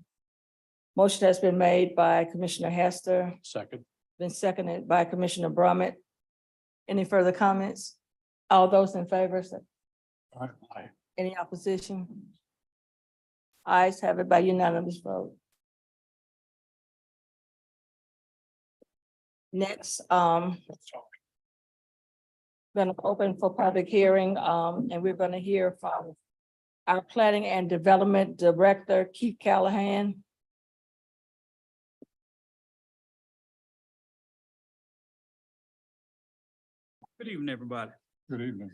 Motion has been made by Commissioner Hester, Second. been seconded by Commissioner Brummett. Any further comments? All those in favor, say Aye. any opposition? Ayes have it by unanimous vote. Next, gonna open for public hearing, and we're gonna hear from our Planning and Development Director, Keith Callahan. Good evening, everybody. Good evening.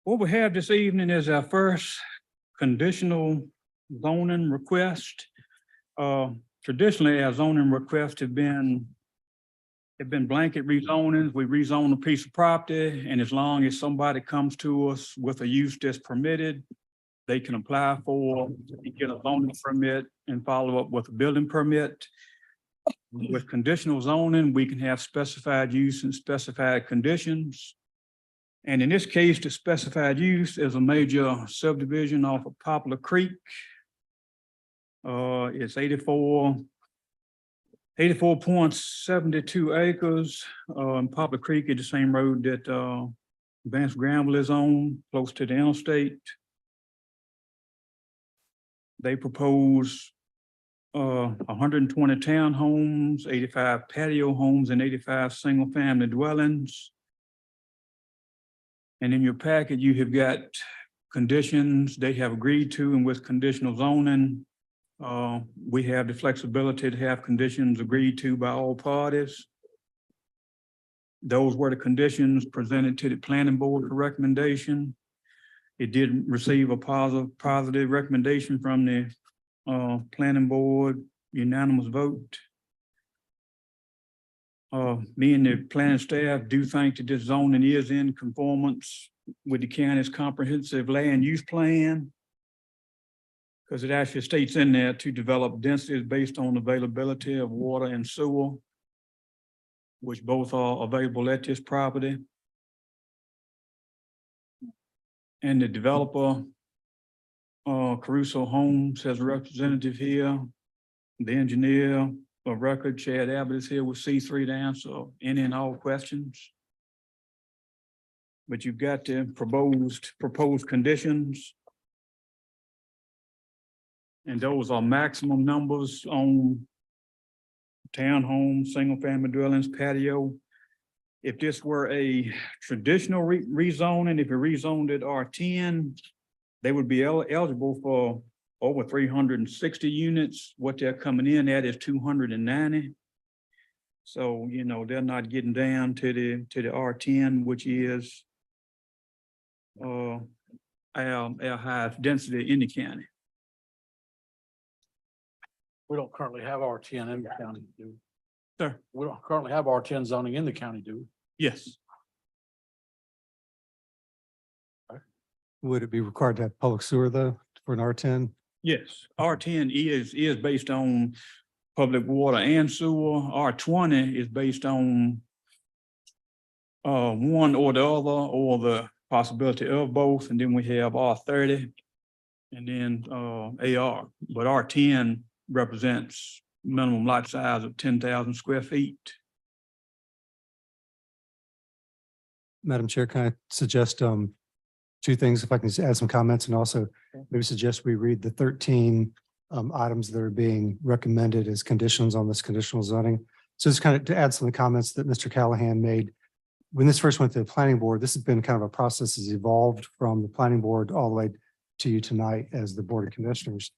What we have this evening is our first conditional zoning request. traditionally, our zoning requests have been blanket rezonings. We rezone a piece of property, and as long as somebody comes to us with a use that's permitted, they can apply for, and get a zoning permit and follow up with a building permit. With conditional zoning, we can have specified use and specified conditions. And in this case, the specified use is a major subdivision off of Poplar Creek. It's 84.72 acres. Poplar Creek is the same road that Vance Granville is on, close to the interstate. They propose 120 townhomes, 85 patio homes, and 85 single-family dwellings. And in your packet, you have got conditions they have agreed to, and with conditional zoning, we have the flexibility to have conditions agreed to by all parties. Those were the conditions presented to the planning board for recommendation. It did receive a positive recommendation from the planning board, unanimous vote. Me and the planning staff do think that this zoning is in conformance with the county's comprehensive land use plan, because it actually states in there to develop densities based on availability of water and sewer, which both are available at this property. And the developer, Caruso Homes, has a representative here. The engineer of record, Chad Abbott, is here with C3 to answer any and all questions. But you've got the proposed conditions. And those are maximum numbers on townhomes, single-family dwellings, patio. If this were a traditional rezoning, if it rezoned at R10, they would be eligible for over 360 units. What they're coming in at is 290. So, you know, they're not getting down to the R10, which is our highest density in the county. We don't currently have R10 in the county, do we? Sir? We don't currently have R10 zoning in the county, do we? Yes. Would it be required to have public sewer though for an R10? Yes, R10 is based on public water and sewer. R20 is based on one or the other, or the possibility of both. And then we have R30 and then AR. But R10 represents minimum lot size of 10,000 square feet. Madam Chair, can I suggest two things, if I can just add some comments, and also maybe suggest we read the 13 items that are being recommended as conditions on this conditional zoning. So just kind of to add some of the comments that Mr. Callahan made. When this first went to the planning board, this has been kind of a process that's evolved from the planning board all the way to you tonight as the Board of Commissioners.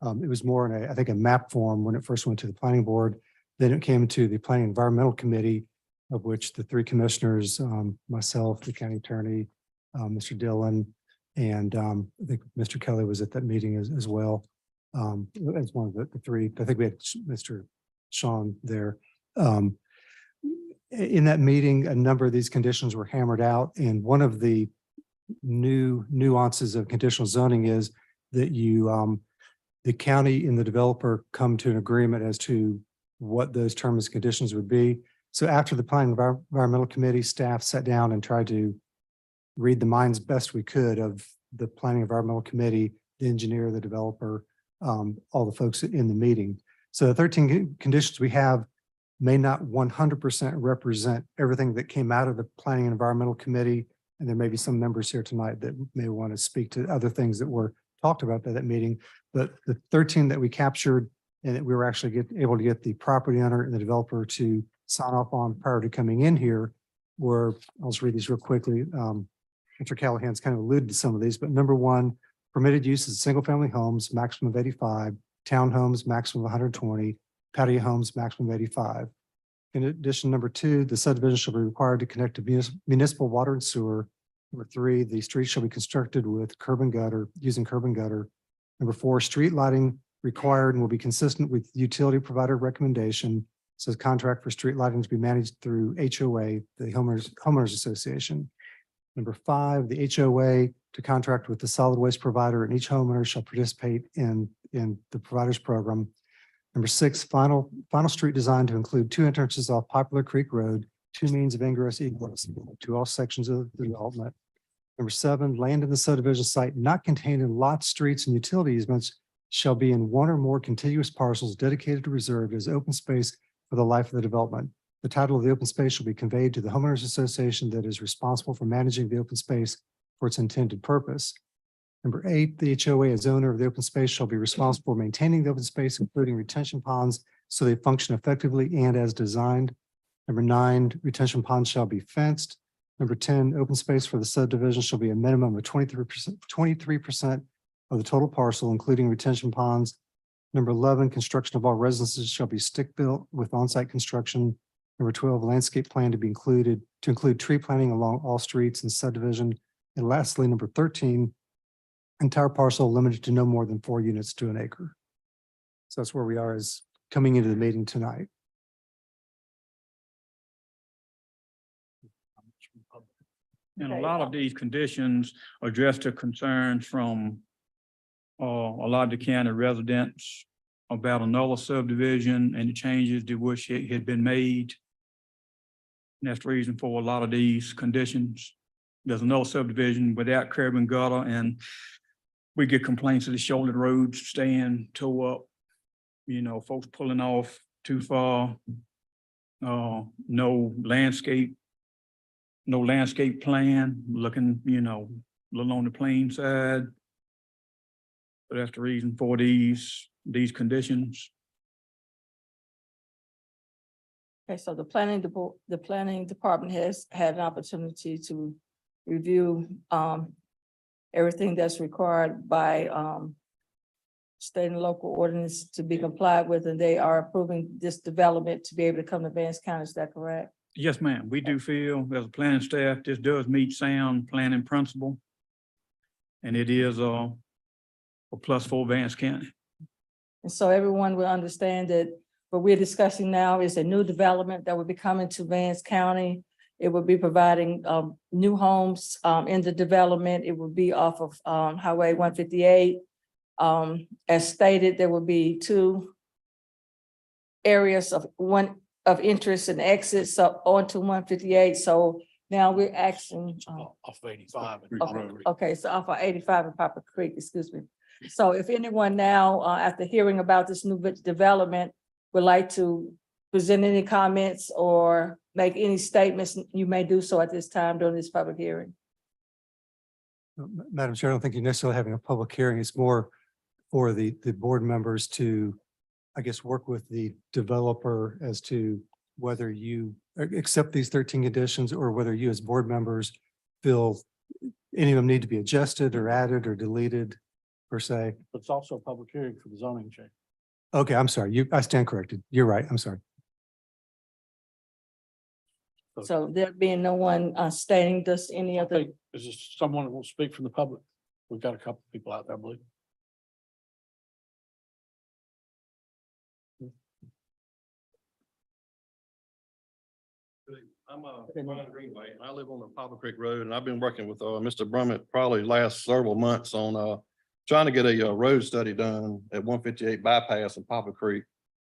It was more in I think a map form when it first went to the planning board. Then it came to the Planning Environmental Committee, of which the three commissioners, myself, the county attorney, Mr. Dillon, and I think Mr. Kelly was at that meeting as well. As one of the three. I think we had Mr. Sean there. In that meeting, a number of these conditions were hammered out, and one of the new nuances of conditional zoning is that the county and the developer come to an agreement as to what those terms and conditions would be. So after the Planning Environmental Committee staff sat down and tried to read the minds best we could of the Planning Environmental Committee, the engineer, the developer, all the folks in the meeting. So the 13 conditions we have may not 100% represent everything that came out of the Planning and Environmental Committee. And there may be some members here tonight that may want to speak to other things that were talked about at that meeting. But the 13 that we captured and that we were actually able to get the property owner and the developer to sign off on prior to coming in here were, I'll just read these real quickly. Mr. Callahan's kind of alluded to some of these, but number one, permitted use is single-family homes, maximum of 85, townhomes, maximum of 120, patio homes, maximum of 85. In addition, number two, the subdivision shall be required to connect to municipal water and sewer. Number three, the street shall be constructed with curb and gutter, using curb and gutter. Number four, street lighting required and will be consistent with utility provider recommendation. Says contract for street lighting to be managed through HOA, the homeowners association. Number 5, the HOA to contract with the solid waste provider, and each homeowner shall participate in the provider's program. Number 6, final street design to include 2 entrances off Poplar Creek Road, 2 means of ingress egress to all sections of the development. Number 7, land in the subdivision site not contained in lots, streets, and utility easements shall be in 1 or more contiguous parcels dedicated or reserved as open space for the life of the development. The title of the open space shall be conveyed to the homeowners association that is responsible for managing the open space for its intended purpose. Number 8, the HOA as owner of the open space shall be responsible for maintaining the open space, including retention ponds, so they function effectively and as designed. Number 9, retention ponds shall be fenced. Number 10, open space for the subdivision shall be a minimum of 23% of the total parcel, including retention ponds. Number 11, construction of all residences shall be stick-built with on-site construction. Number 12, landscape plan to include tree planting along all streets and subdivision. And lastly, number 13, entire parcel limited to no more than 4 units to an acre. So that's where we are as coming into the meeting tonight. And a lot of these conditions address the concerns from a lot of the county residents about another subdivision and the changes to which it had been made. And that's the reason for a lot of these conditions. There's another subdivision without curb and gutter, and we get complaints of the shoulder roads staying tore up. You know, folks pulling off too far. No landscape plan, looking, you know, a little on the plain side. But that's the reason for these conditions. Okay, so the planning department has had an opportunity to review everything that's required by state and local ordinance to be complied with, and they are approving this development to be able to come to Vance County. Is that correct? Yes, ma'am. We do feel as a planning staff, this does meet sound planning principle. And it is a plus for Vance County. And so everyone will understand that what we're discussing now is a new development that will be coming to Vance County. It will be providing new homes in the development. It will be off of Highway 158. As stated, there will be 2 areas of interest and exits up onto 158. So now we're asking. Off 85. Okay, so off of 85 and Poplar Creek, excuse me. So if anyone now, after hearing about this new development, would like to present any comments or make any statements, you may do so at this time during this public hearing. Madam Chair, I don't think you're necessarily having a public hearing. It's more for the board members to, I guess, work with the developer as to whether you accept these 13 conditions or whether you as board members feel any of them need to be adjusted or added or deleted per se. But it's also a public hearing for the zoning change. Okay, I'm sorry. I stand corrected. You're right. I'm sorry. So there being no one stating this, any I other, think, is there someone that will speak from the public? We've got a couple of people out there, I believe. I'm Brian Greenway, and I live on the Poplar Creek Road, and I've been working with Mr. Brummett probably last several months on trying to get a road study done at 158 bypass in Poplar Creek.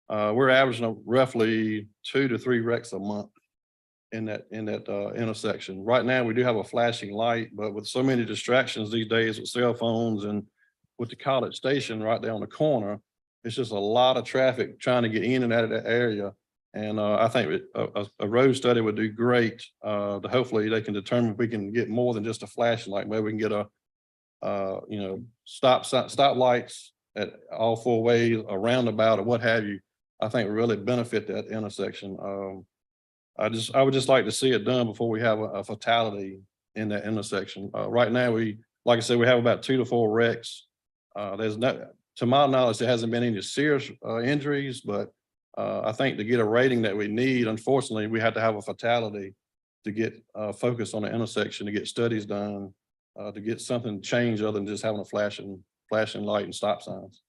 We're averaging roughly 2 to 3 wrecks a month in that intersection. Right now, we do have a flashing light, but with so many distractions these days with cell phones and with the College Station right there on the corner, it's just a lot of traffic trying to get in and out of that area. And I think a road study would do great. To hopefully they can determine if we can get more than just a flashing light. Maybe we can get stop lights at all 4 ways, a roundabout or what have you. I think would really benefit that intersection. I would just like to see it done before we have a fatality in that intersection. Right now, like I said, we have about 2 to 4 wrecks. There's no, to my knowledge, there hasn't been any serious injuries, but I think to get a rating that we need, unfortunately, we have to have a fatality to get focus on the intersection, to get studies done, to get something changed other than just having a flashing light and stop signs.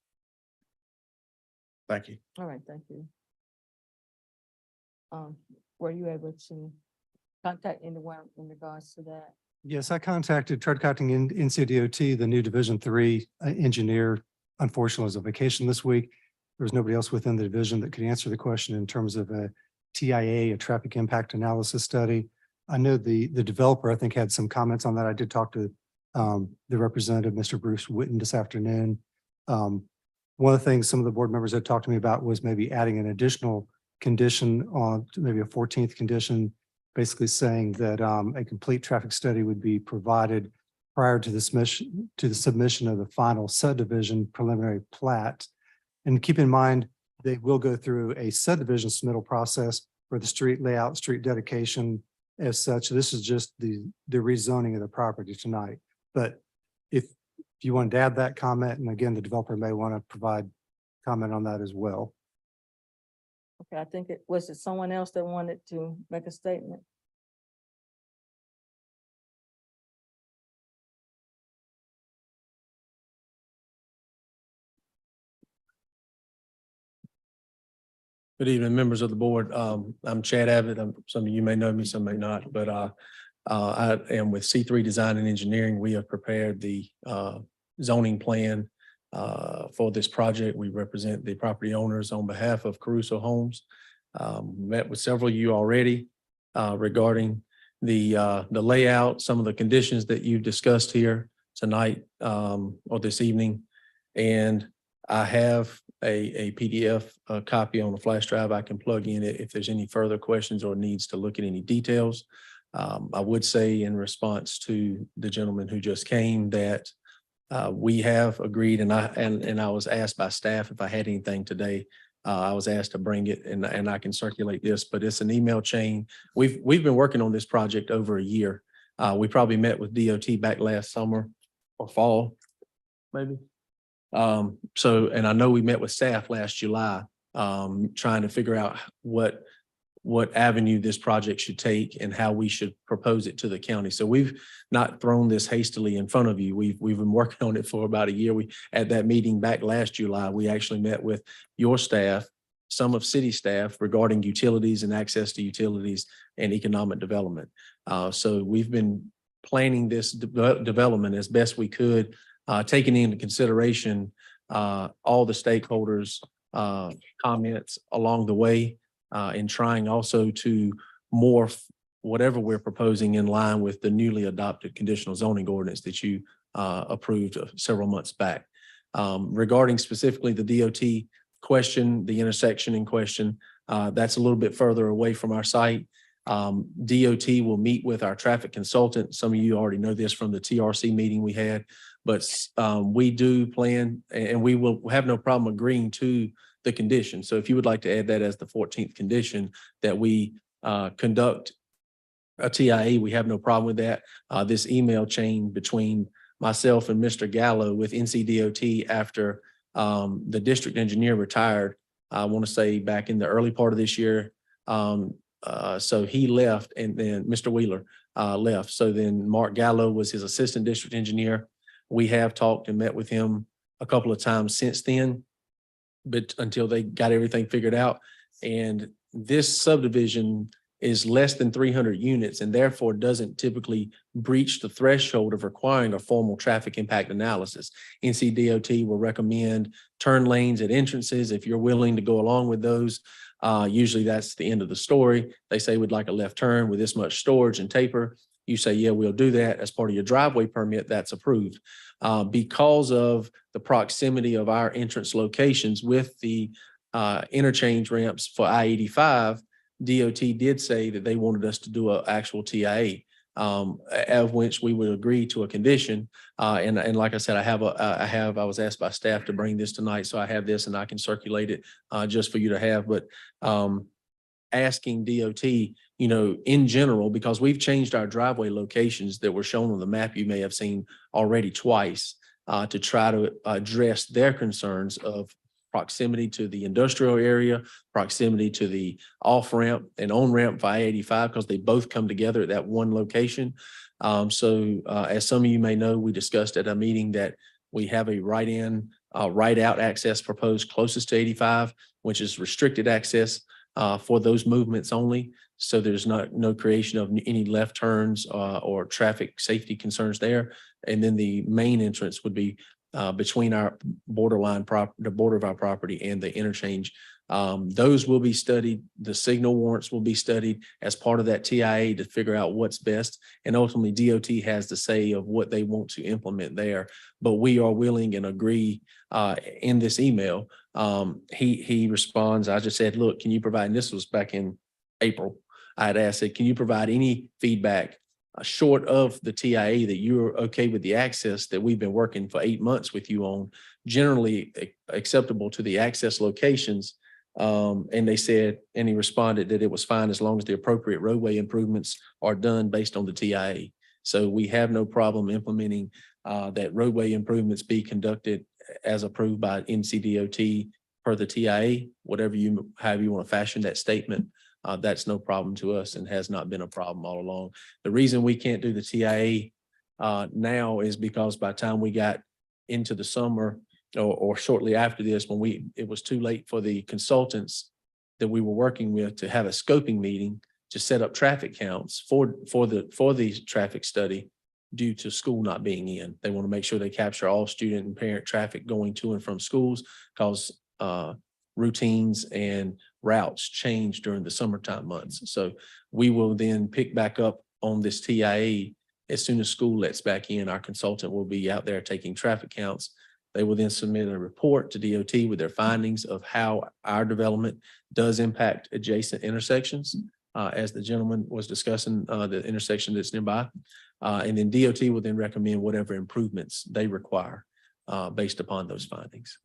Thank you. All right, thank you. Were you able to contact anyone in regards to that? Yes, I tried contacting NCDOT, the new Division 3 engineer. Unfortunately, was on vacation this week. There was nobody else within the division that could answer the question in terms of a TIA, a traffic impact analysis study. I know the developer, I think, had some comments on that. I did talk to the representative, Mr. Bruce Witten, this afternoon. One of the things some of the board members had talked to me about was maybe adding an additional condition on maybe a 14th condition, basically saying that a complete traffic study would be provided prior to the submission of the final subdivision preliminary plat. And keep in mind, they will go through a subdivision submittal process for the street layout, street dedication as such. This is just the rezoning of the property tonight. But if you wanted to add that comment, and again, the developer may want to provide comment on that as well. Okay, I think was it someone else that wanted to make a statement? Good evening, members of the board. I'm Chad Abbott. Some of you may know me, some may not, but I am with C3 Design and Engineering. We have prepared the zoning plan for this project. We represent the property owners on behalf of Caruso Homes. Met with several of you already regarding the layout, some of the conditions that you've discussed here tonight or this evening. And I have a PDF copy on a flash drive I can plug in if there's any further questions or needs to look at any details. I would say in response to the gentleman who just came that we have agreed, and I was asked by staff if I had anything today. I was asked to bring it, and I can circulate this, but it's an email chain. We've been working on this project over a year. We probably met with DOT back last summer or fall, maybe. And I know we met with staff last July, trying to figure out what avenue this project should take and how we should propose it to the county. So we've not thrown this hastily in front of you. We've been working on it for about a year. At that meeting back last July, we actually met with your staff, some of city staff regarding utilities and access to utilities and economic development. So we've been planning this development as best we could, taking into consideration all the stakeholders' comments along the way, and trying also to morph whatever we're proposing in line with the newly adopted conditional zoning ordinance that you approved several months back. Regarding specifically the DOT question, the intersection in question, that's a little bit further away from our site. DOT will meet with our traffic consultant. Some of you already know this from the TRC meeting we had, but we do plan, and we will have no problem agreeing to the condition. So if you would like to add that as the 14th condition, that we conduct a TIA, we have no problem with that. This email chain between myself and Mr. Gallo with NCDOT after the district engineer retired, I want to say back in the early part of this year. So he left, and then Mr. Wheeler left. So then Mark Gallo was his assistant district engineer. We have talked and met with him a couple of times since then, but until they got everything figured out. And this subdivision is less than 300 units and therefore doesn't typically breach the threshold of requiring a formal traffic impact analysis. NCDOT will recommend turn lanes at entrances if you're willing to go along with those. Usually that's the end of the story. They say we'd like a left turn with this much storage and taper. You say, yeah, we'll do that as part of your driveway permit. That's approved. Because of the proximity of our entrance locations with the interchange ramps for I-85, DOT did say that they wanted us to do an actual TIA, of which we would agree to a condition. And like I said, I was asked by staff to bring this tonight, so I have this and I can circulate it just for you to have. But asking DOT, in general, because we've changed our driveway locations that were shown on the map you may have seen already twice, to try to address their concerns of proximity to the industrial area, proximity to the off-ramp and on-ramp for I-85, because they both come together at that one location. So as some of you may know, we discussed at a meeting that we have a right-in right out access proposed closest to 85, which is restricted access for those movements only. So there's no creation of any left turns or traffic safety concerns there. And then the main entrance would be between our the border of our property and the interchange. Those will be studied. The signal warrants will be studied as part of that TIA to figure out what's best. And ultimately DOT has the say of what they want to implement there. But we are willing and agree in this email. He responds, I just said, look, can you provide, and this was back in April. I had asked, can you provide any feedback short of the TIA that you're okay with the access that we've been working for 8 months with you on, generally acceptable to the access locations? And they said, and he responded that it was fine as long as the appropriate roadway improvements are done based on the TIA. So we have no problem implementing that roadway improvements be conducted as approved by NCDOT per the TIA, however you want to fashion that statement. That's no problem to us and has not been a problem all along. The reason we can't do the TIA now is because by the time we got into the summer or shortly after this, it was too late for the consultants that we were working with to have a scoping meeting to set up traffic counts for the traffic study due to school not being in. They want to make sure they capture all student and parent traffic going to and from schools because routines and routes change during the summertime months. So we will then pick back up on this TIA as soon as school lets back in. Our consultant will be out there taking traffic counts. They will then submit a report to DOT with their findings of how our development does impact adjacent intersections. As the gentleman was discussing the intersection that's nearby. And then DOT will then recommend whatever improvements they require based upon those findings.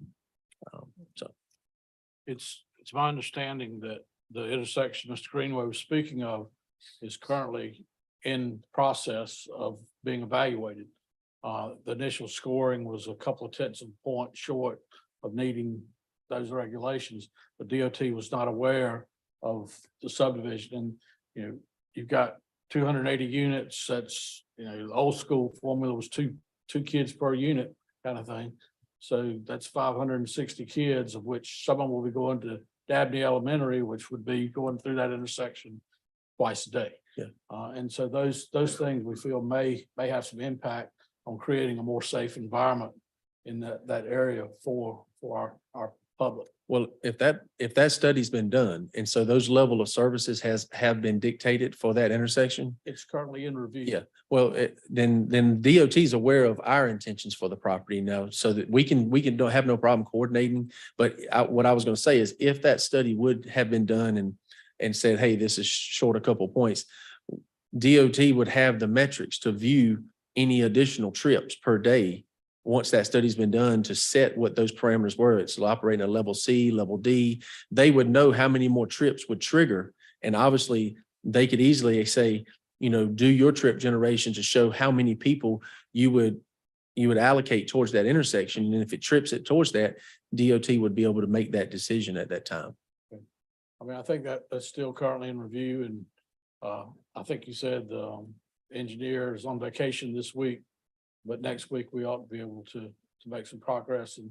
It's my understanding that the intersection Mr. Greenway was speaking of is currently in process of being evaluated. The initial scoring was a couple of tenths of a point short of needing those regulations, but DOT was not aware of the subdivision. And, you've got 280 units. That's, the old school formula was two kids per unit kind of thing. So that's 560 kids, of which some of them will be going to Dabney Elementary, which would be going through that intersection twice a day. Yeah. And so those things we feel may have some impact on creating a more safe environment in that area for our public. Well, if that study's been done, and so those level of services have been dictated for that intersection. It's currently in review. Yeah, well, then DOT is aware of our intentions for the property now, so that we can don't have no problem coordinating. But what I was going to say is, if that study would have been done and said, hey, this is short a couple of points, DOT would have the metrics to view any additional trips per day once that study's been done to set what those parameters were. It's operating at level C, level D. They would know how many more trips would trigger. And obviously they could easily say, do your trip generation to show how many people you would allocate towards that intersection. And if it trips it towards that, DOT would be able to make that decision at that time. I mean, I think that's still currently in review. And I think you said the engineer is on vacation this week, but next week we ought to be able to make some progress and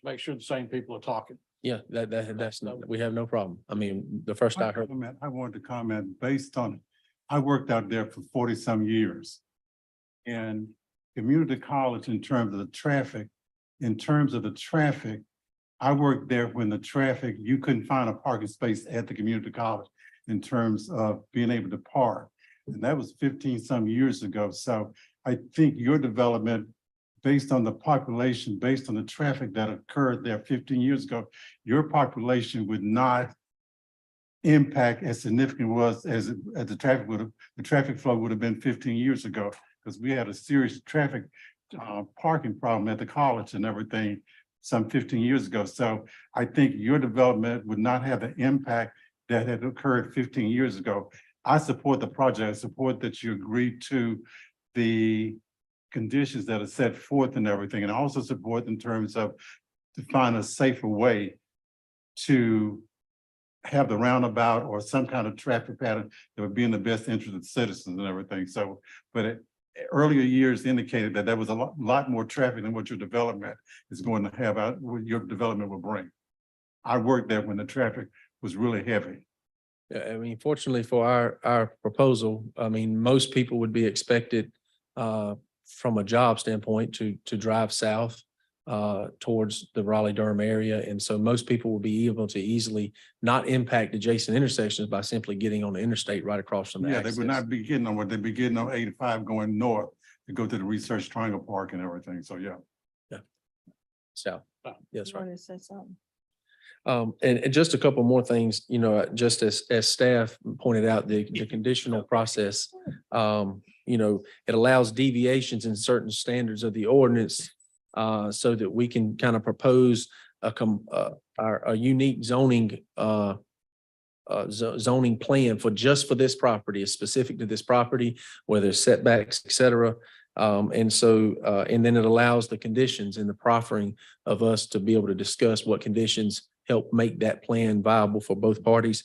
make sure the same people are talking. Yeah, that's we have no problem. I mean, the first I heard. I wanted to comment based on, I worked out there for 40-some years. And community college in terms of the traffic, I worked there when the traffic, you couldn't find a parking space at the community college in terms of being able to park. And that was 15-some years ago. So I think your development, based on the population, based on the traffic that occurred there 15 years ago, your population would not impact as significant was as the traffic flow would have been 15 years ago, because we had a serious traffic parking problem at the college and everything some 15 years ago. So I think your development would not have the impact that had occurred 15 years ago. I support the project. I support that you agreed to the conditions that are set forth and everything, and I also support in terms of to find a safer way to have the roundabout or some kind of traffic pattern that would be in the best interest of citizens and everything. So, but earlier years indicated that there was a lot more traffic than what your development is going to have out, what your development will bring. I worked there when the traffic was really heavy. I mean, fortunately for our proposal, I mean, most people would be expected from a job standpoint to drive south towards the Raleigh-Durham area. And so most people will be able to easily not impact adjacent intersections by simply getting on the interstate right across from the Yeah, they would access. not be getting on what they'd be getting on 85 going north to go to the Research Triangle Park and everything. So, yeah. South. Yes, right. Wanted to say something? And just a couple more things, you know, just as staff pointed out, the conditional process, you know, it allows deviations in certain standards of the ordinance so that we can kind of propose a unique zoning zoning plan for just for this property, is specific to this property, where there's setbacks, et cetera. And so, and then it allows the conditions and the proffering of us to be able to discuss what conditions help make that plan viable for both parties.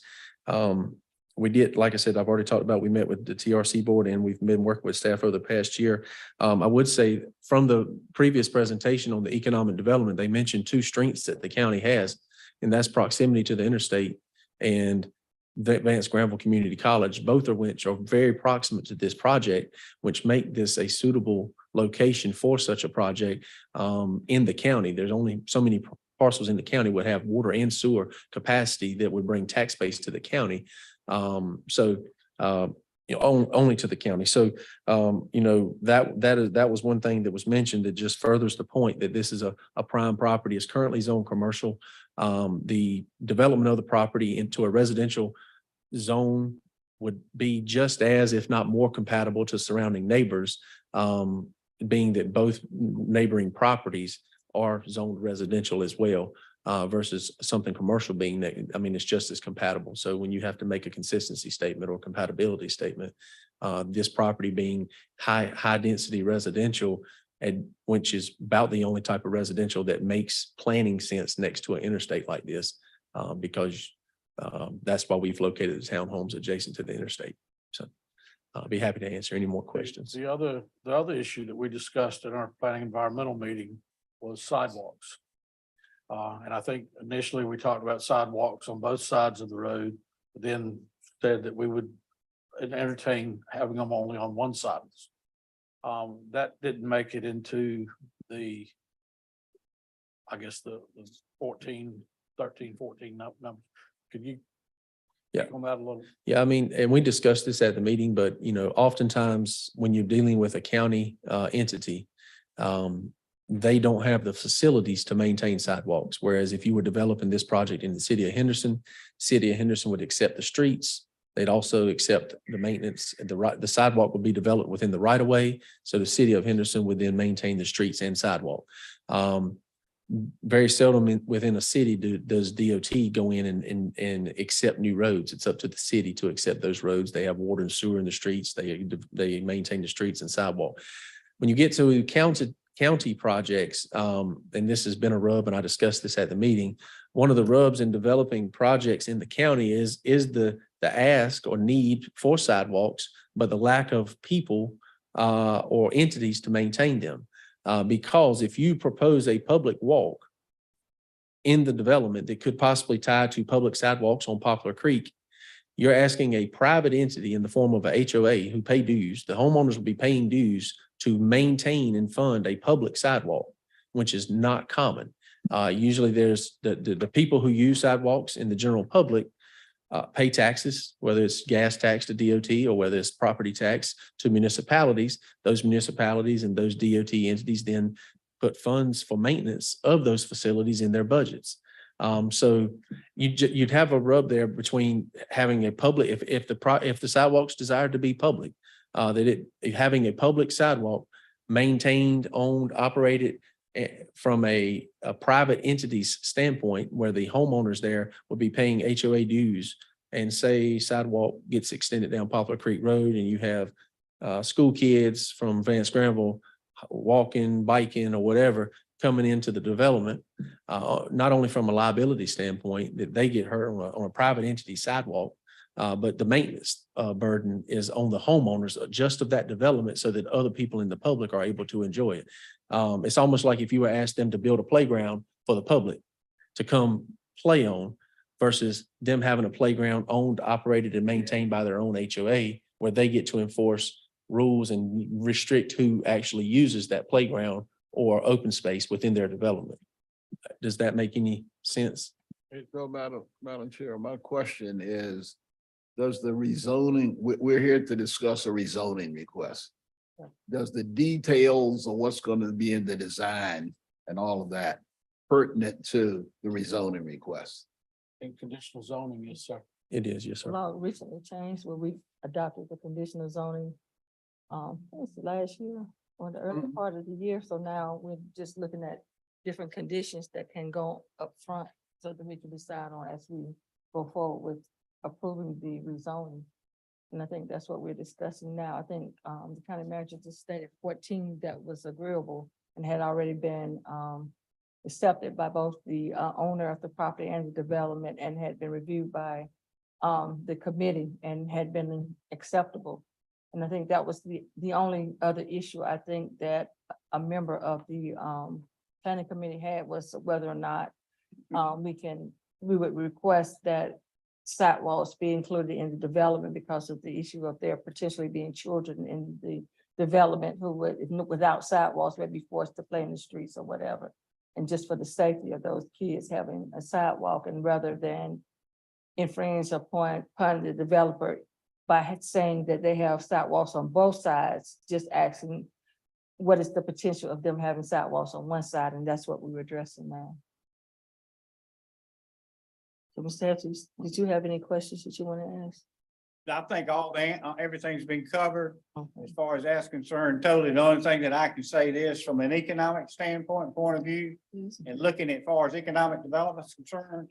We did, like I said, I've already talked about, we met with the TRC board and we've been working with staff over the past year. I would say from the previous presentation on the economic development, they mentioned two strengths that the county has, and that's proximity to the interstate and the Advanced Granville Community College, both of which are very proximate to this project, which make this a suitable location for such a project in the county. There's only so many parcels in the county would have water and sewer capacity that would bring tax base to the county. You know, only to the county. So, you know, that was one thing that was mentioned that just furthers the point that this is a prime property. It's currently zoned commercial. The development of the property into a residential zone would be just as, if not more compatible to surrounding neighbors, being that both neighboring properties are zoned residential as well. Versus something commercial being that, I mean, it's just as compatible. So when you have to make a consistency statement or compatibility statement, this property being high density residential, and which is about the only type of residential that makes planning sense next to an interstate like this, because that's why we've located the townhomes adjacent to the interstate. So I'll be happy to answer any more questions. The other issue that we discussed in our planning environmental meeting was sidewalks. And I think initially we talked about sidewalks on both sides of the road, but then said that we would entertain having them only on one side. That didn't make it into the, I guess, the 13, 14 numbers. Could you? Yeah. On that a little? Yeah, I mean, and we discussed this at the meeting, but you know, oftentimes when you're dealing with a county entity, they don't have the facilities to maintain sidewalks. Whereas if you were developing this project in the city of Henderson would accept the streets. They'd also accept the maintenance. The sidewalk would be developed within the right of way. So the city of Henderson would then maintain the streets and sidewalk. Very seldom within a city does DOT go in and accept new roads. It's up to the city to accept those roads. They have water and sewer in the streets. They maintain the streets and sidewalk. When you get to county projects, and this has been a rub, and I discussed this at the meeting, one of the rubs in developing projects in the county is the ask or need for sidewalks, but the lack of people or entities to maintain them. Because if you propose a public walk in the development that could possibly tie to public sidewalks on Poplar Creek, you're asking a private entity in the form of a HOA who pay dues. The homeowners will be paying dues to maintain and fund a public sidewalk, which is not common. Usually there's the people who use sidewalks in the general public pay taxes, whether it's gas tax to DOT or whether it's property tax to municipalities. Those municipalities and those DOT entities then put funds for maintenance of those facilities in their budgets. So you'd have a rub there between having a public, if the sidewalks desired to be public, having a public sidewalk maintained, owned, operated from a private entity's standpoint, where the homeowners there would be paying HOA dues, and say sidewalk gets extended down Poplar Creek Road and you have school kids from Advanced Granville walking, biking, or whatever coming into the development, not only from a liability standpoint that they get hurt on a private entity sidewalk, But the maintenance burden is on the homeowners just of that development so that other people in the public are able to enjoy it. It's almost like if you were asked them to build a playground for the public to come play on versus them having a playground owned, operated, and maintained by their own HOA, where they get to enforce rules and restrict who actually uses that playground or open space within their development. Does that make any sense? So Madam Chair, my question is, does the rezoning, we're here to discuss a rezoning request. Does the details of what's going to be in the design and all of that pertinent to the rezoning request? In conditional zoning, yes, sir. It is, yes, The sir. law recently changed where we adopted the conditional zoning. Was it last year or the early part of the year? So now we're just looking at different conditions that can go up front so that we can decide on as we go forward with approving the rezoning. And I think that's what we're discussing now. I think the county manager just stated 14 that was agreeable and had already been accepted by both the owner of the property and the development and had been reviewed by the committee and had been acceptable. And I think that was the only other issue I think that a member of the planning committee had was whether or not we would request that sidewalks be included in the development because of the issue of there potentially being children in the development who would, without sidewalks, would be forced to play in the streets or whatever. And just for the safety of those kids having a sidewalk, and rather than infringe upon the developer by saying that they have sidewalks on both sides, just asking what is the potential of them having sidewalks on one side, and that's what we were addressing now. So Mr. Hedges, did you have any questions that you want to ask? I think everything's been covered as far as that's concerned. Totally. The only thing that I can say this from an economic point of view, and looking at far as economic development is concerned,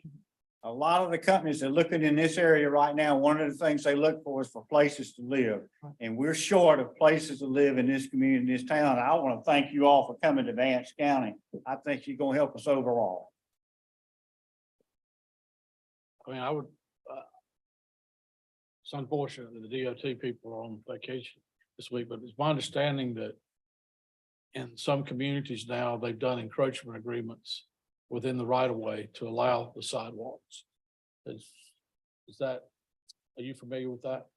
a lot of the companies that are looking in this area right now, one of the things they look for is for places to live. And we're short of places to live in this community, in this town. I want to thank you all for coming to Vance County. I think you're going to help us overall. I mean, I would, it's unfortunate that the DOT people are on vacation this week, but it's my understanding that in some communities now, they've done encroachment agreements within the right of way to allow the sidewalks. Is that, are you familiar with that?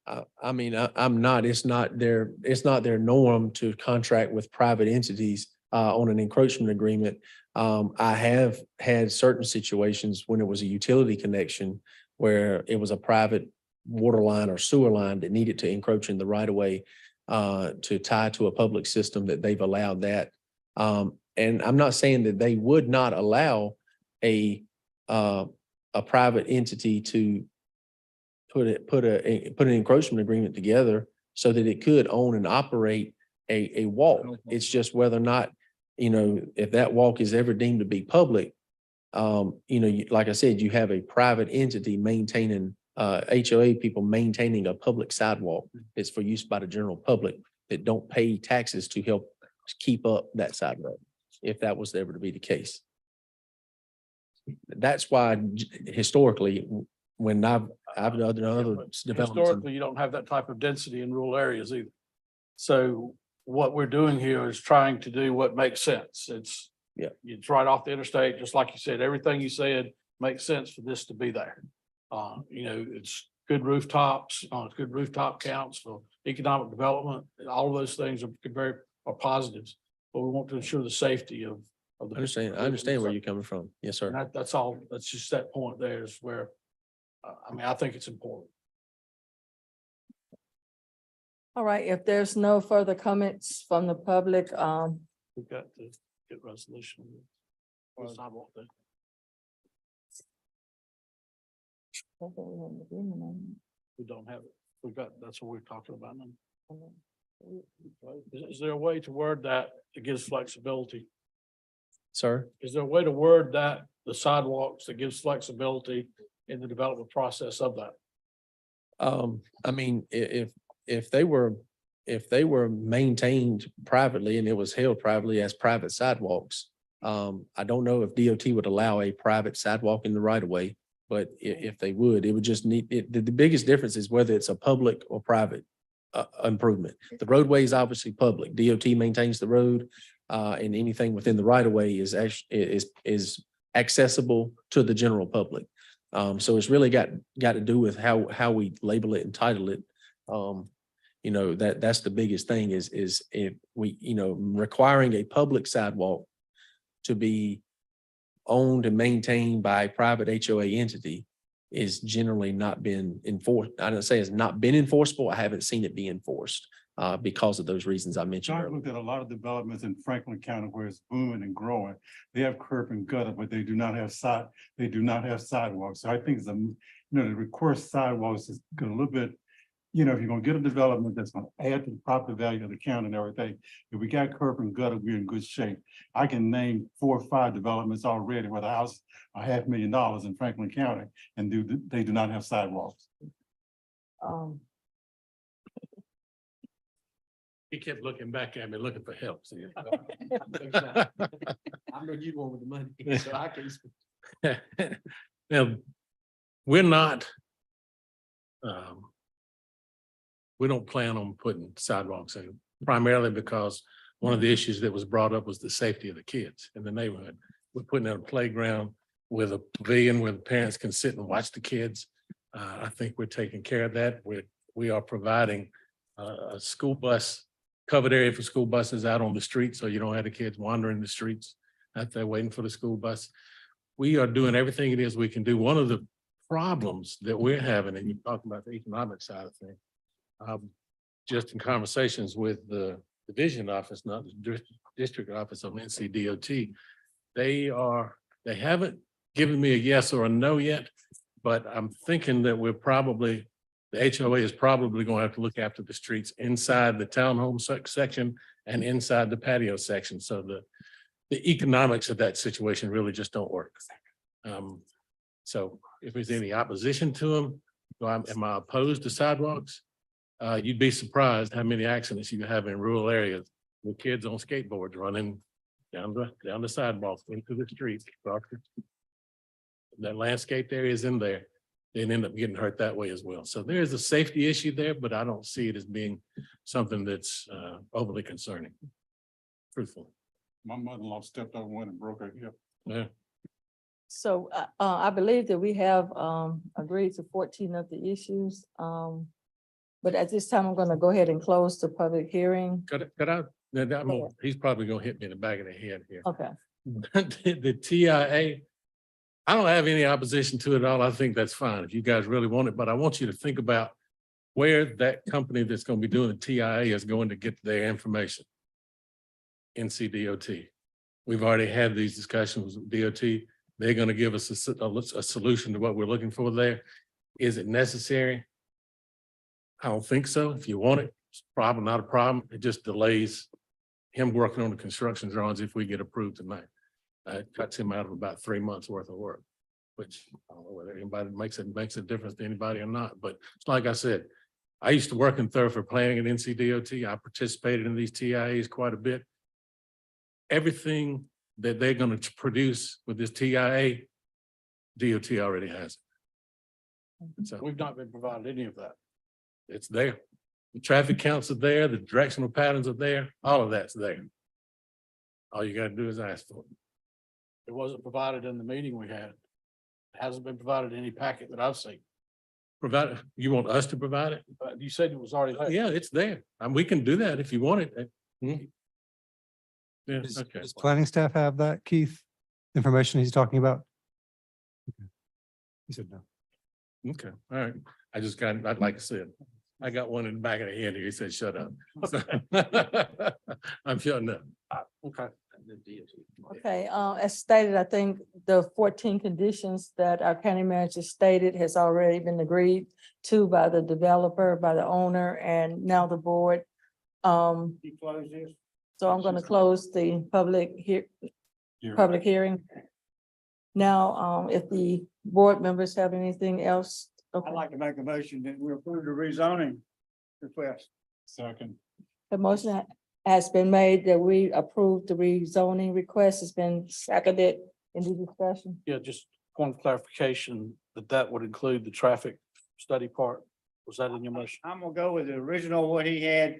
I mean, I'm not, it's not their norm to contract with private entities on an encroachment agreement. I have had certain situations when it was a utility connection where it was a private water line or sewer line that needed to encroach in the right of way to tie to a public system, that they've allowed that. And I'm not saying that they would not allow a private entity to put an encroachment agreement together so that it could own and operate a walk. It's just whether or not, if that walk is ever deemed to be public, like I said, you have a private entity maintaining, HOA people maintaining a public sidewalk. It's for use by the general public that don't pay taxes to help keep up that sidewalk, if that was ever to be the case. That's why historically, when I've done other developments. Historically, you don't have that type of density in rural areas either. So what we're doing here is trying to do what makes sense. It's right off the interstate, just like you said, everything you said makes sense for this to be there. It's good rooftops, good rooftop counts for economic development. All of those things are positives, but we want to ensure the safety of the. I understand where you're coming from. Yes, sir. And that's all. That's just that point there is where, I think it's important. All right, if there's no further comments from the public, We've got to get resolution. on the sidewalk thing. We don't have it. That's what we're talking about now. Is there a way to word that gives flexibility? Sir? Is there a way to word that, the sidewalks, that gives flexibility in the development process of that? I mean, if they were maintained privately and it was held privately as private sidewalks, I don't know if DOT would allow a private sidewalk in the right of way. But if they would, it would just need, the biggest difference is whether it's a public or private improvement. The roadway is obviously public. DOT maintains the road, and anything within the right of way is is accessible to the general public. So it's really got to do with how we label it and title it. You know, that's the biggest thing is if we, you know, requiring a public sidewalk to be owned and maintained by a private HOA entity is generally not been enforced. I don't say it's not been enforceable. I haven't seen it be enforced because of those reasons I mentioned I earlier. looked at a lot of developments in Franklin County where it's booming and growing. They have curb and gutter, but they do not have sidewalks. So I think it's you know, the recourse sidewalks is a little bit, you know, if you're gonna get a development that's gonna add to the property value of the county and everything, if we got curb and gutter, we're in good shape. I can name 4 or 5 developments already where the house are $500,000 in Franklin County and they do not have sidewalks. He kept looking back at me, looking for help. See? I know you want the money, so I can. Now, we're not. We don't plan on putting sidewalks in, primarily because one of the issues that was brought up was the safety of the kids in the neighborhood. We're putting in a playground with a pavilion where the parents can sit and watch the kids. I think we're taking care of that. We are providing a school bus, covered area for school buses out on the street, so you don't have the kids wandering the streets out there waiting for the school bus. We are doing everything it is we can do. One of the problems that we're having, and you talk about the economic side of things, just in conversations with the division office, not the district office of NCDOT, they haven't given me a yes or a no yet, but I'm thinking that the HOA is probably going to have to look after the streets inside the townhome section and inside the patio section. So the economics of that situation really just don't work. So if there's any opposition to them, am I opposed to sidewalks? You'd be surprised how many accidents you have in rural areas with kids on skateboards running down the sidewalk into the street. That landscaped area is in there. They end up getting hurt that way as well. So there is a safety issue there, but I don't see it as being something that's overly concerning. Truthfully. My mother-in-law stepped over one and broke her hip. Yeah. So I believe that we have agreed to 14 of the issues. But at this time, I'm going to go ahead and close the public hearing. He's probably gonna hit me in the back of the head here. Okay. The TIA, I don't have any opposition to it at all. I think that's fine if you guys really want it, but I want you to think about where that company that's going to be doing the TIA is going to get their information. NCDOT. We've already had these discussions with DOT. They're going to give us a solution to what we're looking for there. Is it necessary? I don't think so. If you want it, it's probably not a problem. It just delays him working on the construction drawings if we get approved tonight. It cuts him out of about 3 months worth of work, which I don't know whether anybody makes a difference to anybody or not. But like I said, I used to work in Thurford planning at NCDOT. I participated in these TIAs quite a bit. Everything that they're going to produce with this TIA, DOT already has it. So We've not been provided any of that. it's there. The traffic counts are there, the directional patterns are there, all of that's there. All you gotta do is ask for it. It wasn't provided in the meeting we had. It hasn't been provided in any packet that I've seen. Provide, you want us to provide it? But you said it was already there. Yeah, it's there. And we can do that if you want it. Yeah, Does okay. does planning staff have that, Keith? Information he's talking about? Okay. He said no. Okay, all right. I'd like I said, I got one in the back of the head here. He said, shut up. I'm shutting up. Okay. Okay, as stated, I think the 14 conditions that our county manager stated has already been agreed to by the developer, by the owner, and now the board. You close this? So I'm gonna close the public hearing. Now, if the board members have anything else. Okay. I'd like to make a motion that we approve the rezoning request. Second. The motion has been made that we approve the rezoning request. Has been seconded in the discussion. Yeah, just point of clarification. that would include the traffic study part? Was that in your motion? I'm gonna go with the original, what he had,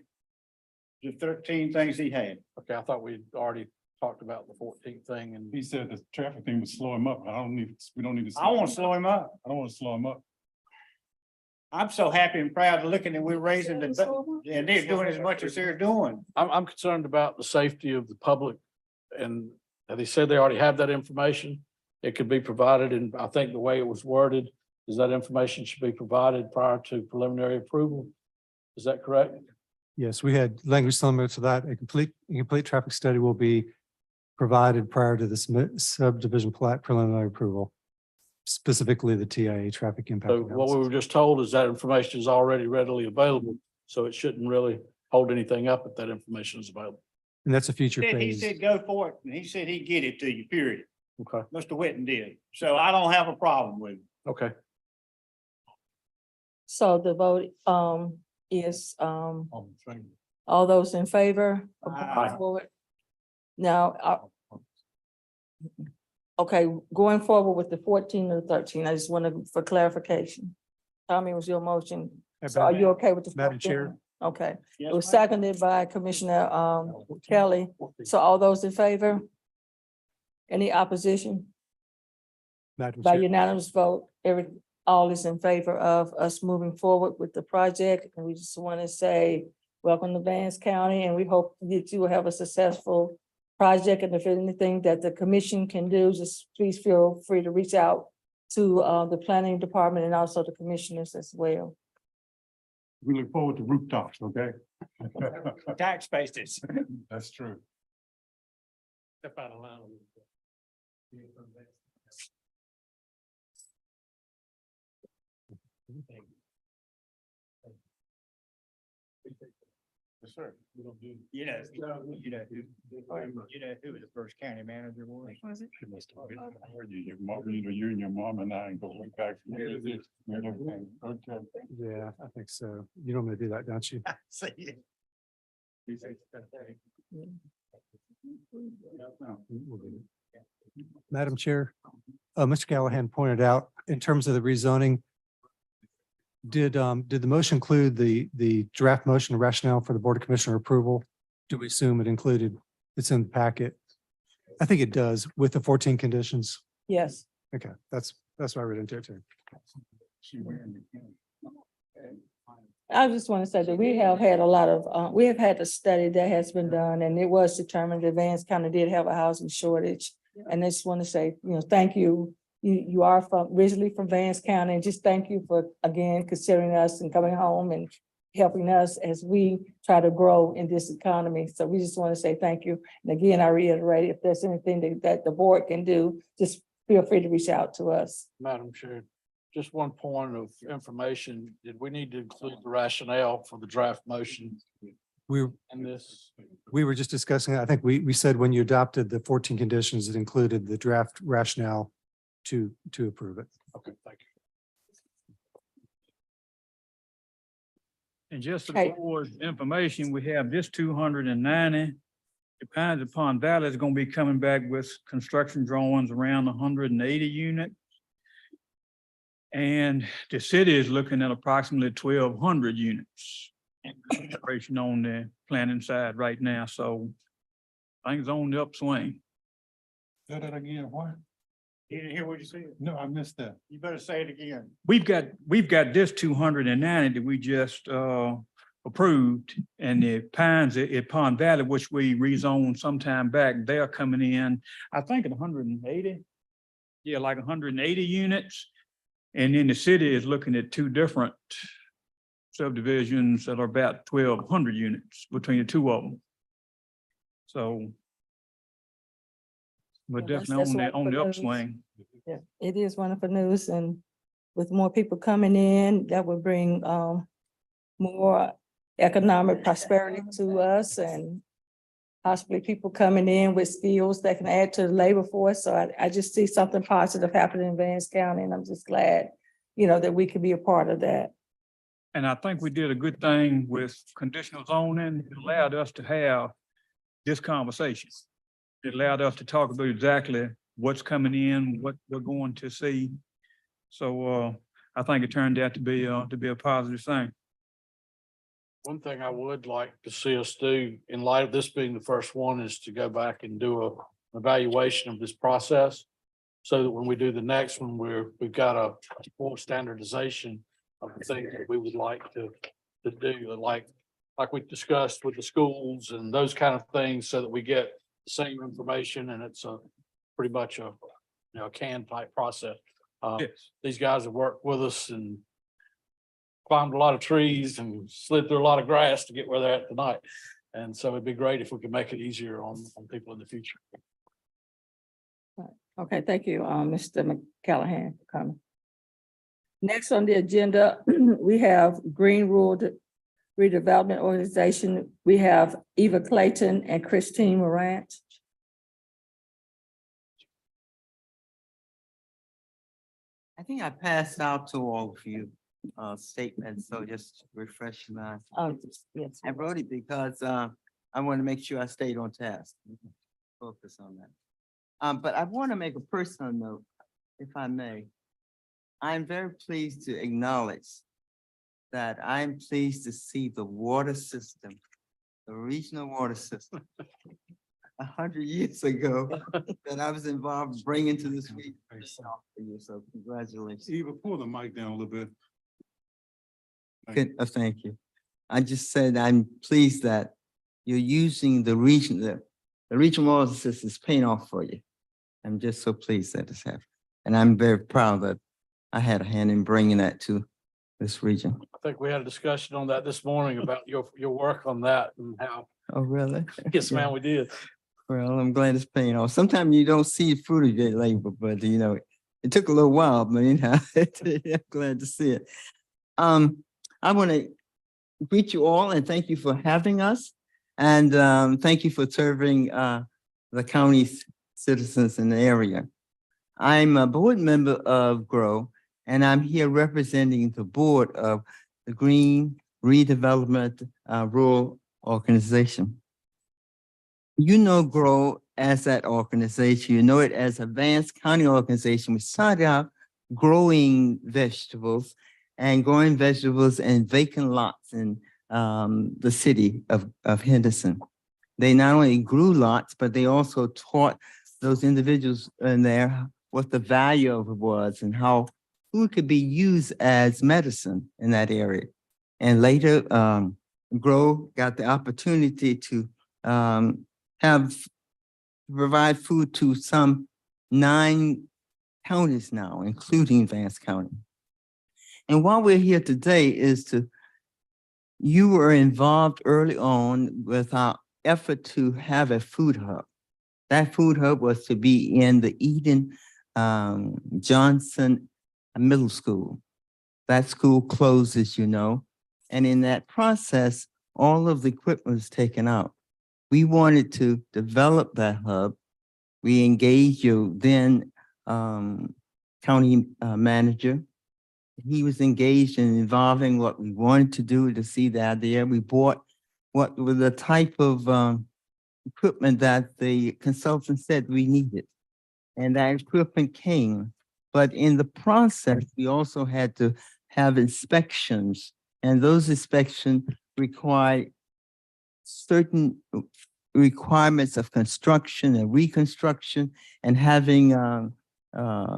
the 13 things he had. Okay, I thought we'd already talked about the 14th thing and. He said the traffic thing would slow him up. We don't need to. I want to slow him up. I don't want to slow him up. I'm so happy and proud of looking that we're raising the, and they're doing as much as they're doing. I'm concerned about the safety of the public. And they said they already have that information. It could be provided, and I think the way it was worded is that information should be provided prior to preliminary approval. Is that correct? Yes, we had language similar to that. A complete traffic study will be provided prior to the subdivision plat preliminary approval, specifically the TIA traffic impact. So what we analysis. were just told is that information is already readily available, so it shouldn't really hold anything up if that information is available. And that's a future He phase. said, go for it, and he said he'd get it to you, period. Okay, Mr. Whitten did. So I don't have a problem with it. okay. So the vote, is, all those in favor? of going Aye. forward? Now, okay, going forward with the 14 or 13, I just wanted for clarification. Tommy, was your motion? So are you okay with the? Madam 14? Chair. Okay, Yes, it was ma'am. seconded by Commissioner Kelly. So all those in favor? Any opposition? Madam By Chair. unanimous vote, all is in favor of us moving forward with the project. And we just want to say, welcome to Vance County, and we hope that you will have a successful project. And if anything that the commission can do, just please feel free to reach out to the planning department and also the commissioners as well. We look forward to rooftops, okay? Tax spaces. That's true. Step out of line. Yes, sir. You know who the first county manager was? She must have been. I heard you, your mom, you and your mom and I go way back. Okay. Yeah, I think so. You normally do that, don't you? See it. Madam Chair, Mr. Callahan pointed out, in terms of the rezoning, did the motion include the draft motion rationale for the Board of Commissioner approval? Do we assume it included, it's in the packet? I think it does with the 14 conditions. Yes. Okay, that's what I read into it too. I just want to say that we have had a lot of, we have had a study that has been done, and it was determined that Vance County did have a housing shortage. And I just want to say, thank you. You are originally from Vance County, and just thank you for, again, considering us and coming home and helping us as we try to grow in this economy. So we just want to say thank you. And again, I reiterate, if there's anything that the board can do, just feel free to reach out to us. Madam Chair, just one point of information. Did we need to include the rationale for the draft motion We in this? were just discussing, I think we said when you adopted the 14 conditions, it included the draft rationale to approve it. Okay, thank you. And just for Hey. the board's information, we have this 290. The Pines Upon Valley is gonna be coming back with construction drawings around 180 units. And the city is looking at approximately 1,200 units. Operation on the planning side right now, so things on the upswing. Say that again, what? You didn't hear what you said? No, I missed that. You better say it again. We've got this 290 that we just approved, and the Pines at Pond Valley, which we rezoned sometime back, they are coming in, I think at 180. Yeah, like 180 units. And then the city is looking at two different subdivisions that are about 1,200 units between the two of them. So we're Yeah, that's definitely on the wonderful news. upswing. Yeah, it is wonderful news, and with more people coming in, that would bring more economic prosperity to us, and possibly people coming in with skills that can add to the labor force. So I just see something positive happening in Vance County, and I'm just glad, that we could be a part of that. And I think we did a good thing with conditional zoning. It allowed us to have this conversation. It allowed us to talk about exactly what's coming in, what we're going to see. So I think it turned out to be a positive thing. One thing I would like to see us do, in light of this being the first one, is to go back and do a evaluation of this process. So that when we do the next one, we've got a full standardization of the things that we would like to do, like we discussed with the schools and those kind of things, so that we get the same information and it's a pretty much a, canned type process. Yes. These guys have worked with us and climbed a lot of trees and slid through a lot of grass to get where they're at tonight. And so it'd be great if we could make it easier on people in the future. Okay, thank you, Mr. McCallahan for coming. Next on the agenda, we have Green Rural Redevelopment Organization. We have Eva Clayton and Christine Morant. I think I passed out to all of you statements, so just refresh my. Oh, yes. I wrote it because I want to make sure I stayed on task. Focus on that. But I want to make a personal note, if I may. I'm very pleased to acknowledge that I'm pleased to see the water system, the regional water system, 100 years ago that I was involved in bringing to this week. So congratulations. Eva, pull the mic down a little bit. Thank you. I just said I'm pleased that you're using the regional water system is paying off for you. I'm just so pleased that it's happening. And I'm very proud that I had a hand in bringing that to this region. I think we had a discussion on that this morning about your work on that and how. Oh, really? Yes, ma'am, we did. Well, I'm glad it's paying off. Sometimes you don't see the fruit of your labor, but it took a little while, but anyhow, I'm glad to see it. I want to greet you all and thank you for having us. And thank you for serving the county's citizens in the area. I'm a board member of GROW, and I'm here representing the board of the Green Redevelopment Rural Organization. You know GROW as that organization. You know it as a Vance County organization. We started out growing vegetables and vacant lots in the city of Henderson. They not only grew lots, but they also taught those individuals in there what the value of it was and how food could be used as medicine in that area. And later, GROW got the opportunity to provide food to some 9 counties now, including Vance County. And while we're here today you were involved early on with our effort to have a food hub. That food hub was to be in the Eden Johnson Middle School. That school closed, as you know. And in that process, all of the equipment was taken out. We wanted to develop that hub. We engaged your then county manager. He was engaged in involving what we wanted to do to see the idea. We bought what was the type of equipment that the consultant said we needed. And that equipment came. But in the process, we also had to have inspections. And those inspections require certain requirements of construction and reconstruction and having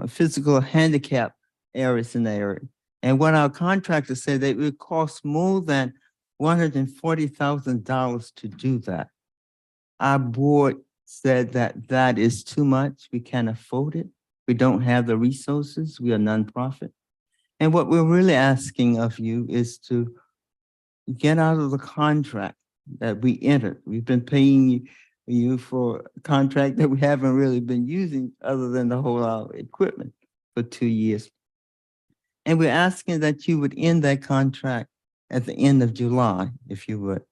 physical handicap areas in the area. And what our contractor said, that it would cost more than $140,000 to do that. Our board said that that is too much. We can't afford it. We don't have the resources. We are nonprofit. And what we're really asking of you is to get out of the contract that we entered. We've been paying you for a contract that we haven't really been using other than the whole equipment for 2 years. And we're asking that you would end that contract at the end of July, if you would.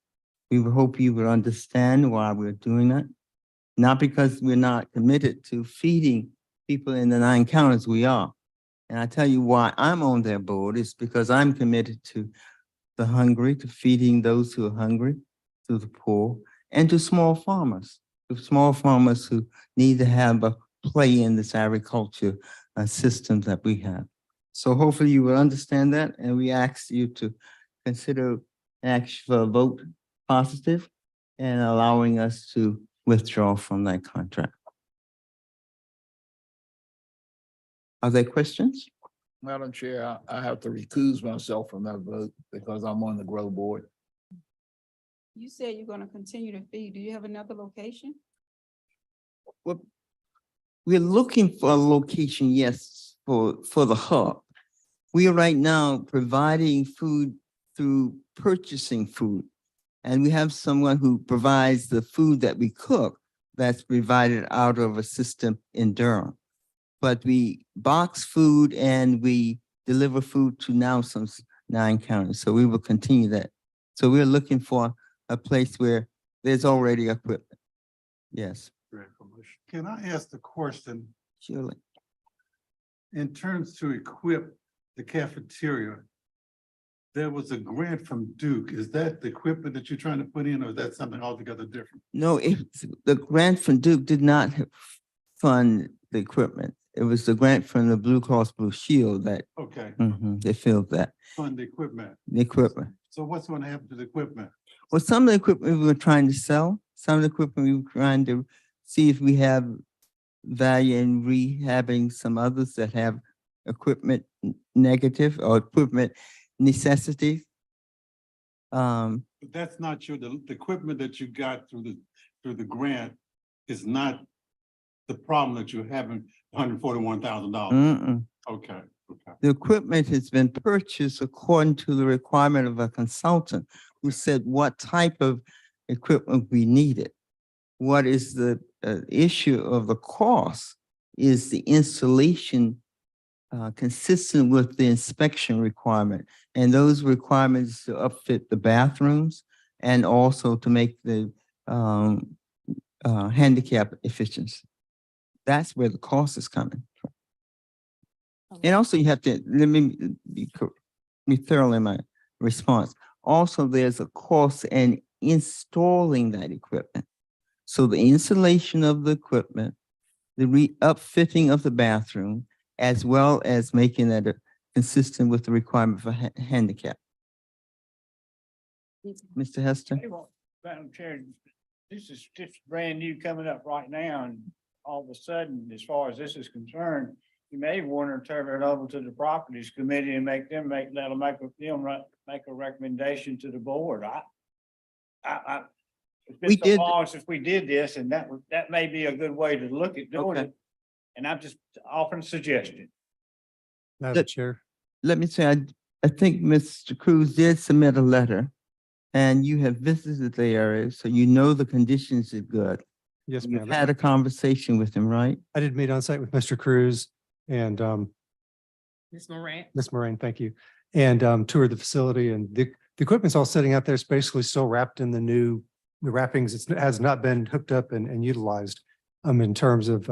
We would hope you would understand why we're doing that. Not because we're not committed to feeding people in the 9 counties, we are. And I tell you why I'm on their board is because I'm committed to the hungry, to feeding those who are hungry, to the poor, and to small farmers who need to have a play in this agriculture system that we have. So hopefully you will understand that, and we ask you to consider action for a vote positive and allowing us to withdraw from that contract. Are there questions? Madam Chair, I have to recuse myself from that vote because I'm on the Grow Board. You said you're gonna continue to feed. Do you have another location? Well, we're looking for a location, yes, for the hub. We are right now providing food through purchasing food. And we have someone who provides the food that we cook that's provided out of a system in Durham. But we box food and we deliver food to now some 9 counties. So we will continue that. So we're looking for a place where there's already equipment. Yes, Can I ask the question, surely. in terms to equip the cafeteria? There was a grant from Duke. Is that the equipment that you're trying to put in, or is that something altogether different? No, the grant from Duke did not fund the equipment. It was the grant from the Blue Cross Blue Shield that Okay, they filled that, fund the equipment. the equipment. So what's going to happen to the equipment? Well, some of the equipment we were trying to sell, some of the equipment we were trying to see if we have value in rehabbing some others that have equipment negative or equipment necessities. But that's not your, the equipment that you got through the grant is not the problem that you're having, $141,000. Mm-mm. Okay, okay. The equipment has been purchased according to the requirement of a consultant who said what type of equipment we needed. What is the issue of the cost is the installation consistent with the inspection requirement. And those requirements to upfit the bathrooms and also to make the handicap efficient. That's where the cost is coming from. And also you have to, let me be thorough in my response. Also, there's a cost in installing that equipment. So the installation of the equipment, the upfitting of the bathroom, as well as making that consistent with the requirement for handicap. Mr. Hester? Madam Chair, this is just brand new coming up right now, and all of a sudden, as far as this is concerned, you may want to turn it over to the Properties Committee and make them make a recommendation to the board. It's We been so did- long since we did this, and that may be a good way to look at doing Okay. it. And I'm just offering a suggestion. Madam Chair. Let me say, I think Mr. Cruz did submit a letter and you have visited the area, so you know the conditions are good. Yes, You've ma'am. had a conversation with him, right? I did meet on site with Mr. Cruz and Ms. Moran? Ms. Moraine, thank you. And toured the facility, and the equipment's all sitting out there. It's basically still wrapped in the wrappings. It has not been hooked up and utilized in terms of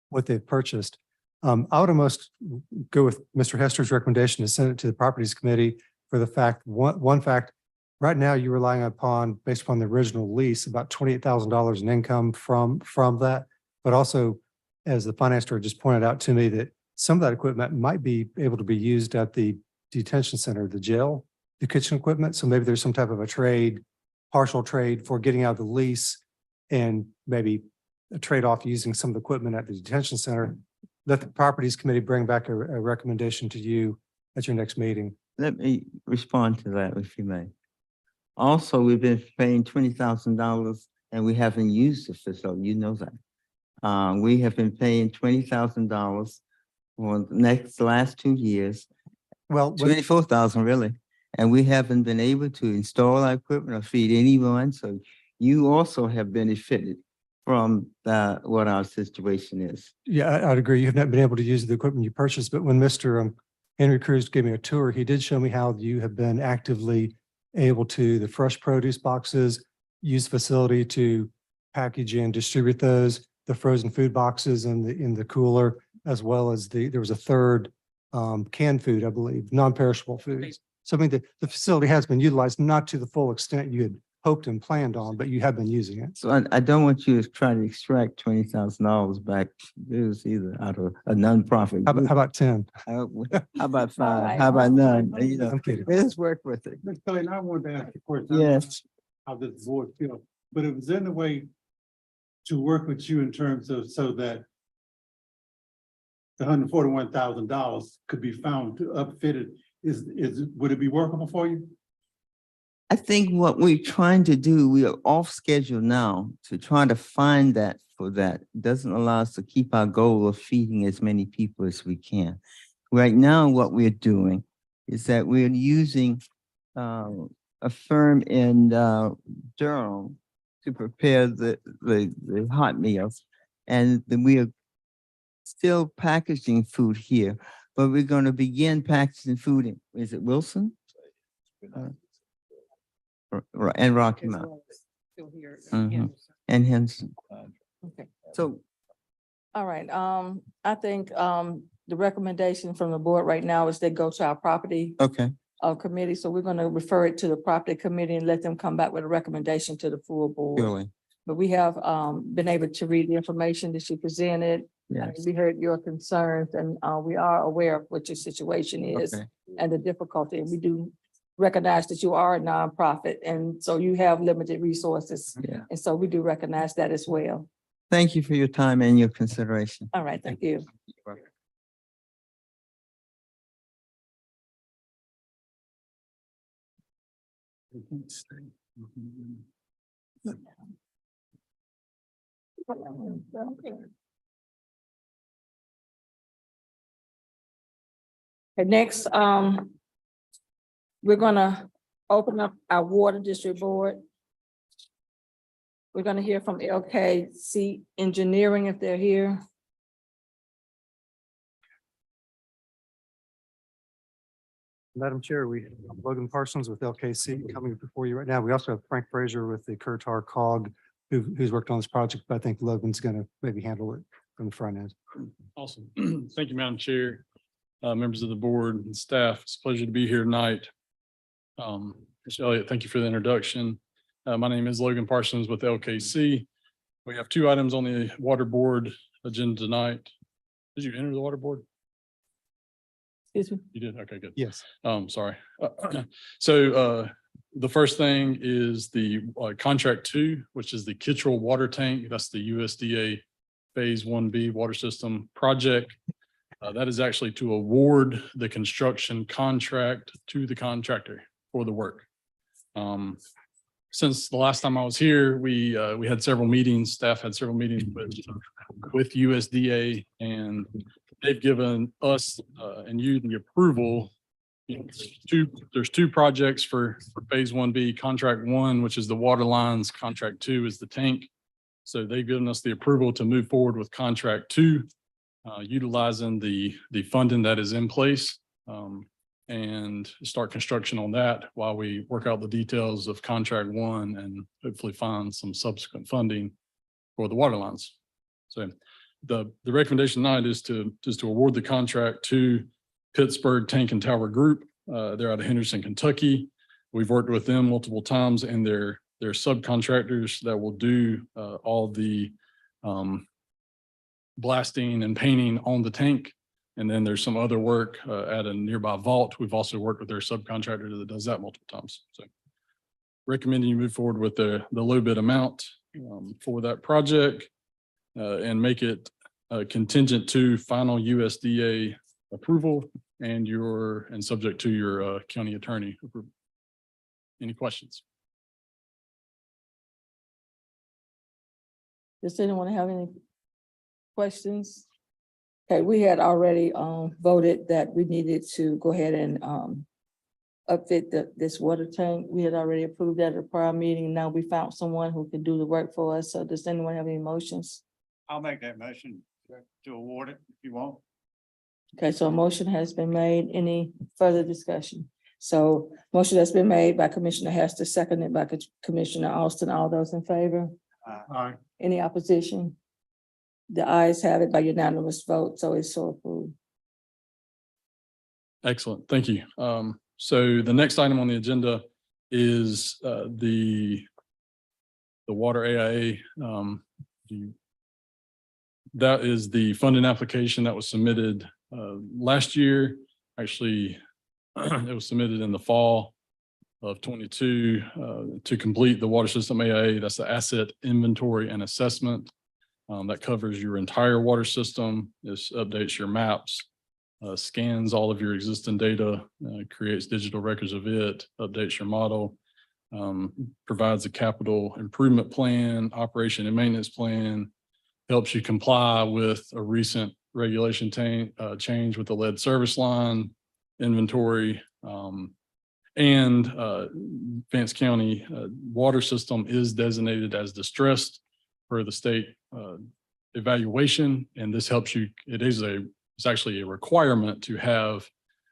what they've purchased. I would almost go with Mr. Hester's recommendation to send it to the Properties Committee for the fact, one fact, right now you're relying upon, based upon the original lease, about $28,000 in income from that. But also, as the finance director just pointed out to me, that some of that equipment might be able to be used at the detention center, the jail, the kitchen equipment. So maybe there's some type of a trade, partial trade for getting out of the lease and maybe a trade-off using some of the equipment at the detention center. Let the Properties Committee bring back a recommendation to you at your next meeting. Let me respond to that, if you may. Also, we've been paying $20,000 and we haven't used the facility, you know that. We have been paying $20,000 for the last 2 years. Well, 24,000 really. And we haven't been able to install our equipment or feed anyone. So you also have benefited from what our situation is. Yeah, I'd agree. You've not been able to use the equipment you purchased, but when Mr. Henry Cruz gave me a tour, he did show me how you have been actively able to, the fresh produce boxes, use facility to package and distribute those, the frozen food boxes in the cooler, as well as there was a third canned food, I believe, non-perishable foods. So I mean, the facility has been utilized, not to the full extent you had hoped and planned on, but you have been using it. So I don't want you to try to extract $20,000 back. This either out of a nonprofit. How group. about 10? How about All 5? right. How about none? You know, I'm kidding. let's work with it. Ms. Kelly, I wanted to ask a question. Yes. How this board feel, but it was in a way to work with you in terms of so that the $141,000 could be found to upfit it. Would it be workable for you? I think what we're trying to do, we are off schedule now to try to find that for that. Doesn't allow us to keep our goal of feeding as many people as we can. Right now, what we're doing is that we're using a firm in Durham to prepare the hot meals. And then we are still packaging food here, but we're going to begin packaging food in, is it Wilson? And Rocky Mount. Mhm. And Henson. Okay. So All right, I think, the recommendation from the board right now is they go to our property okay, committee, so we're gonna refer it to the property committee and let them come back with a recommendation to the full board. really, But we have, been able to read the information that you presented. yes. We heard your concerns and, we are aware of what your situation is Okay. and the difficulty. And we do recognize that you are a nonprofit, and so you have limited resources. Yeah. And so we do recognize that as well. Thank you for your time and your consideration. All right, thank you. Okay, next, we're gonna open up our water district board. We're gonna hear from LKC Engineering if they're here. Madam Chair, we have Logan Parsons with LKC coming before you right now. We also have Frank Frazier with the Curtar COG who's worked on this project, but I think Logan's gonna maybe handle it from the front end. Awesome. Thank you, Madam Chair, members of the board and staff. It's a pleasure to be here tonight. Mr. Elliott, thank you for the introduction. My name is Logan Parsons with LKC. We have two items on the water board agenda tonight. Did you enter the water board? Excuse me? You did? Okay, good. Yes. Sorry. So, the first thing is the contract 2, which is the Kittrell water tank. That's the USDA Phase 1B water system project. That is actually to award the construction contract to the contractor for the work. Since the last time I was here, we had several meetings, staff had several meetings with USDA, and they've given us and you the approval. You know, there's two projects for Phase 1B, contract 1, which is the water lines, contract 2 is the tank. So they've given us the approval to move forward with contract 2, utilizing the funding that is in place, and start construction on that while we work out the details of contract 1 and hopefully find some subsequent funding for the water lines. So the recommendation tonight is to award the contract to Pittsburgh Tank and Tower Group. They're out of Henderson, Kentucky. We've worked with them multiple times, and they're subcontractors that will do all the blasting and painting on the tank. And then there's some other work at a nearby vault. We've also worked with their subcontractor that does that multiple times. So recommending you move forward with the low bid amount for that project and make it contingent to final USDA approval and subject to your county attorney approval. Any questions? Does anyone have any questions? Okay, we had already voted that we needed to go ahead and upfit this water tank. We had already approved that at a prior meeting. Now we found someone who can do the work for us. So does anyone have any motions? I'll make that motion to award it if you want. Okay, so a motion has been made. Any further discussion? So motion has been made by Commissioner Hester, seconded by Commissioner Austin. All those in favor? Aye. Any opposition? The ayes have it by unanimous vote, so it's so approved. Excellent. Thank you. So the next item on the agenda is the the water AIA. That is the funding application that was submitted last year. Actually, it was submitted in the fall of 22 to complete the water system AIA. That's the asset inventory and assessment. That covers your entire water system. This updates your maps, scans all of your existing data, creates digital records of it, updates your model, provides a capital improvement plan, operation and maintenance plan, helps you comply with a recent regulation change with the lead service line inventory. And Vance County water system is designated as distressed per the state evaluation. And this helps you, it's actually a requirement to have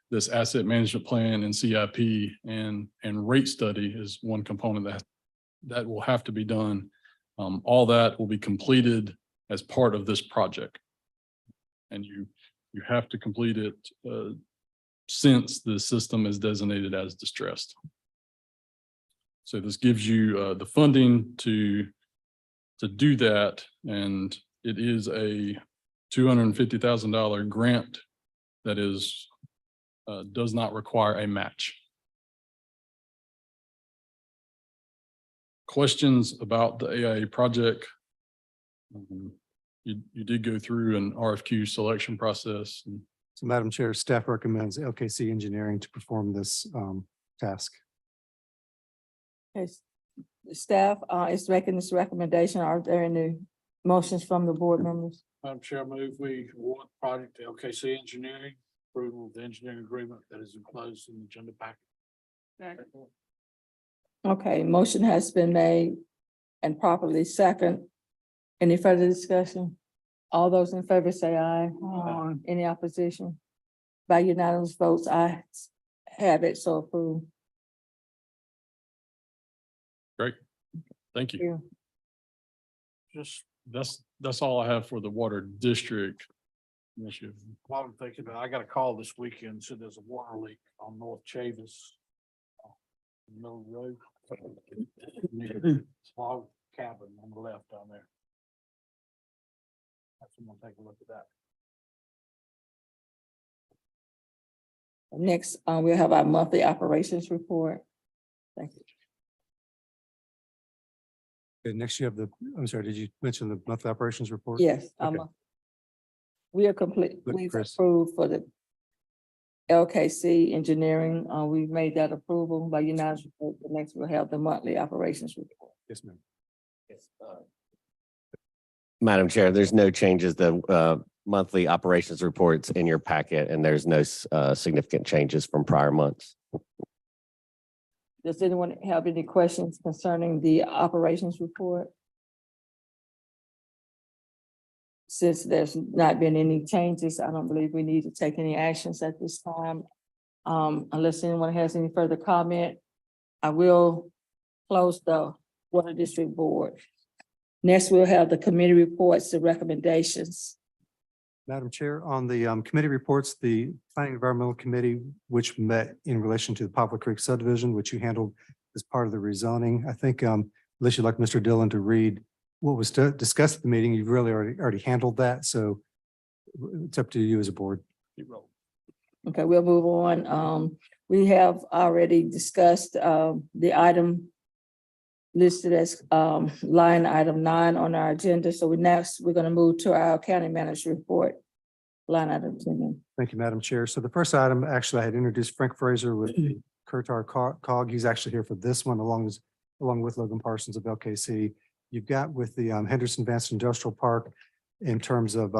this asset management plan and CIP, and rate study is one component that will have to be done. All that will be completed as part of this project. And you have to complete it since the system is designated as distressed. So this gives you the funding to do that, and it is a $250,000 grant that is does not require a match. Questions about the AIA project? You did go through an RFQ selection process. So Madam Chair, staff recommends LKC Engineering to perform this task. Okay, staff is making this recommendation. Are there any motions from the board members? Madam Chair, I move we award the project to LKC Engineering, approval of the engineering agreement that is enclosed in the agenda packet. Okay, motion has been made and properly second. Any further discussion? All those in favor say aye. Aye. Any opposition? By unanimous votes, I have it so approved. Great, thank you. Just That's all I have for the water district initiative. while I'm thinking about it, I got a call this weekend, said there's a water leak on North Chavis. Middle road. Near Small cabin on the left down there. Someone take a look at that. Next, we'll have our monthly operations report. Thank you. Okay, next you have I'm sorry, did you mention the monthly operations report? Yes, Okay. we are complete. Look, We've Chris. approved for the LKC Engineering. We've made that approval by unanimous vote. The next we'll have the monthly operations report. Yes, ma'am. Madam Chair, there's no changes. The monthly operations reports in your packet, and there's no significant changes from prior months. Does anyone have any questions concerning the operations report? Since there's not been any changes, I don't believe we need to take any actions at this time. Unless anyone has any further comment, I will close the Water District Board. Next, we'll have the committee reports, the recommendations. Madam Chair, on the committee reports, the Planning Environmental Committee, which met in relation to the Poplar Creek subdivision, which you handled as part of the rezoning. I think unless you'd like Mr. Dillon to read what was discussed at the meeting, you've really already handled that. So it's up to you as a board. Okay, we'll move on. We have already discussed the item listed as line item 9 on our agenda. So we're going to move to our county manager report. Line item 10. Thank you, Madam Chair. So the first item, actually, I had introduced Frank Fraser with Curtar Cog. He's actually here for this one, along with Logan Parsons of LKC. You've got with the Henderson Advanced Industrial Park in terms of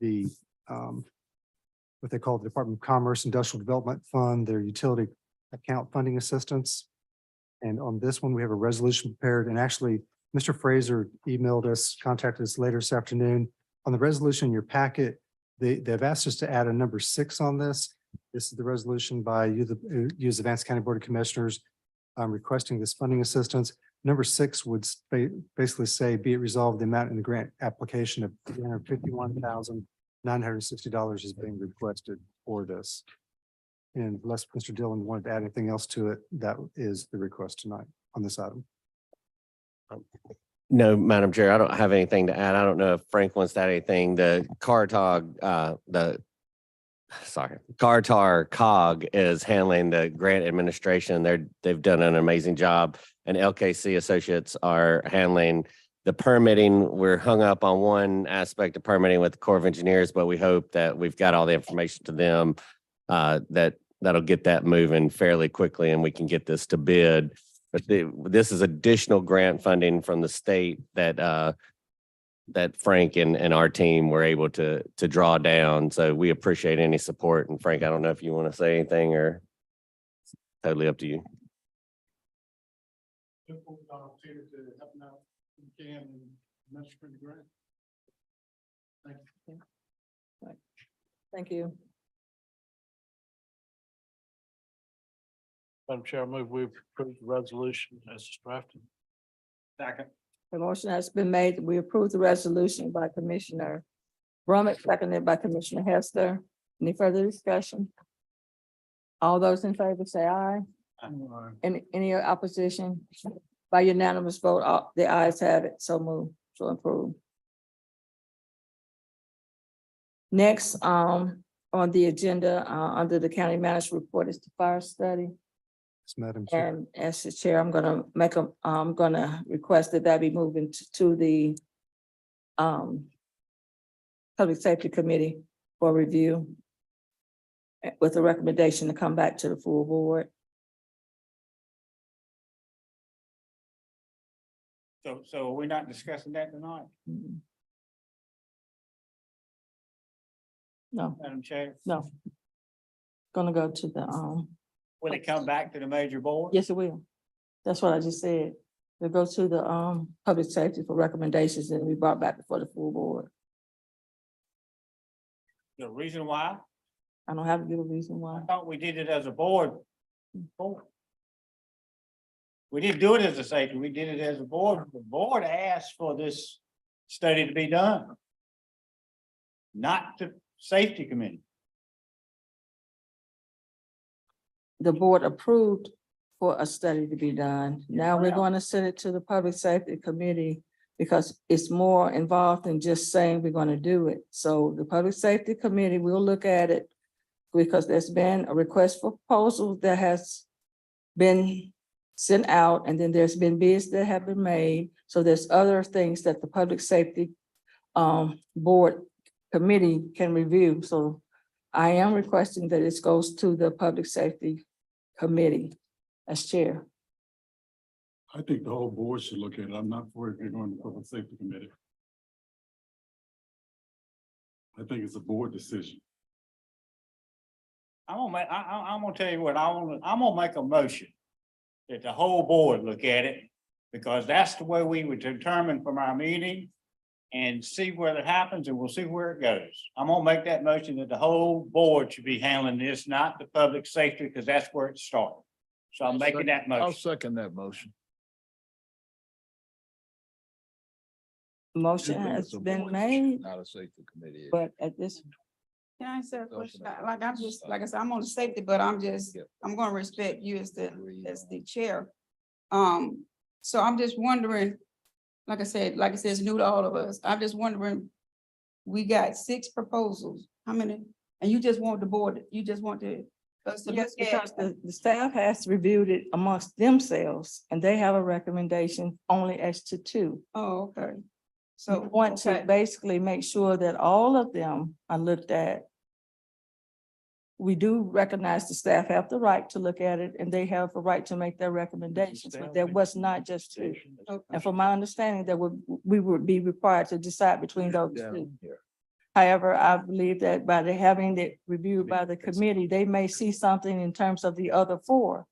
the what they call the Department of Commerce Industrial Development Fund, their utility account funding assistance. And on this one, we have a resolution prepared, and actually, Mr. Fraser emailed us, contacted us later this afternoon. On the resolution in your packet, they've asked us to add a number 6 on this. This is the resolution by you, the Vance County Board of Commissioners, requesting this funding assistance. Number 6 would basically say, be it resolved, the amount in the grant application of $351,960 is being requested for this. And unless Mr. Dillon wanted to add anything else to it, that is the request tonight on this item. No, Madam Chair, I don't have anything to add. I don't know if Frank wants to add anything. The Cartar cog is handling the grant administration. They've done an amazing job. And LKC Associates are handling the permitting. We're hung up on one aspect of permitting with the Corps of Engineers, but we hope that we've got all the information to them that'll get that moving fairly quickly and we can get this to bid. But this is additional grant funding from the state that Frank and our team were able to draw down. So we appreciate any support. And Frank, I don't know if you want to say anything or it's totally up to you. Thank you. Madam Chair, I move we approve the resolution as drafted. Second. The motion has been made. We approve the resolution by Commissioner Brummett, seconded by Commissioner Hester. Any further discussion? All those in favor say aye. Any opposition? By unanimous vote, all the ayes have it. So move, so approved. Next, on the agenda, under the county manager report is the fire study. Madam Chair. And as the chair, I'm gonna request that be moved to the Public Safety Committee for review with a recommendation to come back to the full board. So we're not discussing that tonight, No, Madam Chair? no. Gonna go to the, Will it come back to the major board? yes, it will. That's what I just said. We'll go to the Public Safety for recommendations and we brought back before the full board. The reason why? I don't have to give a reason I why. thought we did it as a board. We didn't do it as a safety, we did it as a board. The board asked for this study to be done. Not the safety committee. The board approved for a study to be done. Now we're going to send it to the Public Safety Committee because it's more involved than just saying we're going to do it. So the Public Safety Committee will look at it because there's been a request for proposal that has been sent out, and then there's been bids that have been made. So there's other things that the Public Safety Board Committee can review. So I am requesting that it goes to the Public Safety Committee as chair. I think the whole board should look at it. I'm not for it if you're going to Public Safety Committee. I think it's a board decision. I'm gonna tell you what, I'm gonna make a motion that the whole board look at it, because that's the way we would determine from our meeting and see where it happens, and we'll see where it goes. I'm gonna make that motion that the whole board should be handling this, not the public safety, because that's where it started. So I'm making that motion. second that motion. Motion has been made, Not a safety committee. but at this, Can I answer a question? Like, I'm just, like I said, I'm on the safety, but I'm gonna respect you as the chair. So I'm just wondering, like I said, it's new to all of us. I'm just wondering, we got 6 proposals. How many? And you just want the board, you just want us to look yes, because at. the staff has reviewed it amongst themselves and they have a recommendation only as to 2. Oh, okay. So So we want to okay. basically make sure that all of them are looked at. We do recognize the staff have the right to look at it and they have the right to make their recommendations, but there was not just 2. And from my understanding, we would be required to decide between those 2. However, I believe that by having it reviewed by the committee, they may see something in terms of the other 4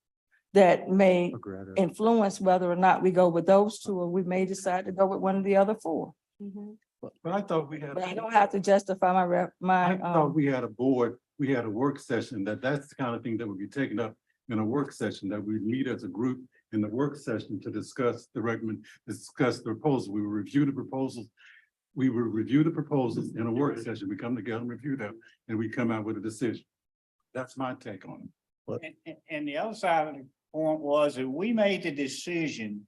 that may influence whether or not we go with those 2, or we may decide to go with one of the other 4. But I thought we had. But I don't have to justify I thought we had a board, we had a work session, that's the kind of thing that would be taken up in a work session, that we meet as a group in the work session to discuss discuss the proposal. We will review the proposals. We will review the proposals in a work session. We come together and review them, and we come out with a decision. That's my take on it. And the other side of the point was that we made the decision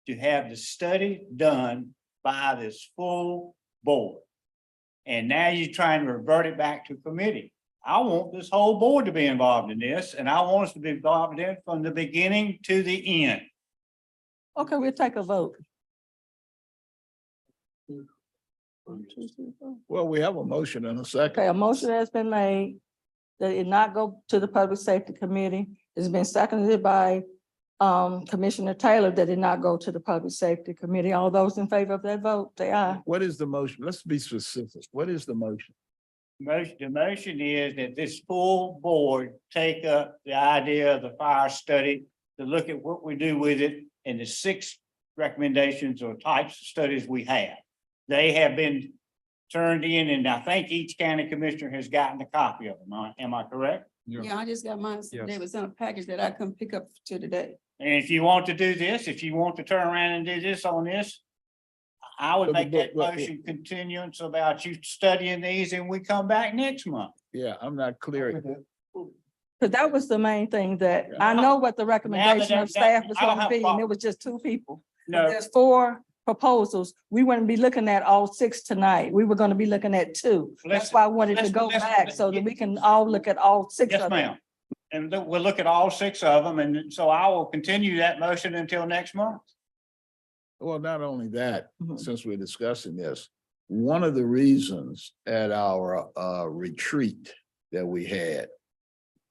to have the study done by this full board. And now you're trying to revert it back to committee. I want this whole board to be involved in this, and I want us to be involved in it from the beginning to the end. Okay, we'll take a vote. Well, we have a motion and a second. Okay, a motion has been made that it not go to the Public Safety Committee. It's been seconded by Commissioner Taylor that it not go to the Public Safety Committee. All those in favor of that vote, say aye. What is the motion? Let's be specific. What is the motion? The motion is that this full board take up the idea of the fire study to look at what we do with it and the 6 recommendations or types of studies we have. They have been turned in, and I think each county commissioner has gotten a copy of them. Am I correct? Yeah, I just got mine. Yes. They was in a package that I couldn't pick up to today. And if you want to do this, if you want to turn around and do this on this, I would make that motion continuance about you studying these and we come back next month. Yeah, I'm not clear. Because that was the main thing that, I know what the recommendation of staff was I don't gonna have a be, and problem. it was just 2 people. No, There's 4 proposals. We wouldn't be looking at all 6 tonight. We were gonna be looking at 2. That's Let's- why I wanted to let's- go let's- back so that we can all look at all 6 yes, of them. ma'am. And we'll look at all 6 of them. And so I will continue that motion until next month. Well, not only that, Mhm. since we're discussing this, one of the reasons at our retreat that we had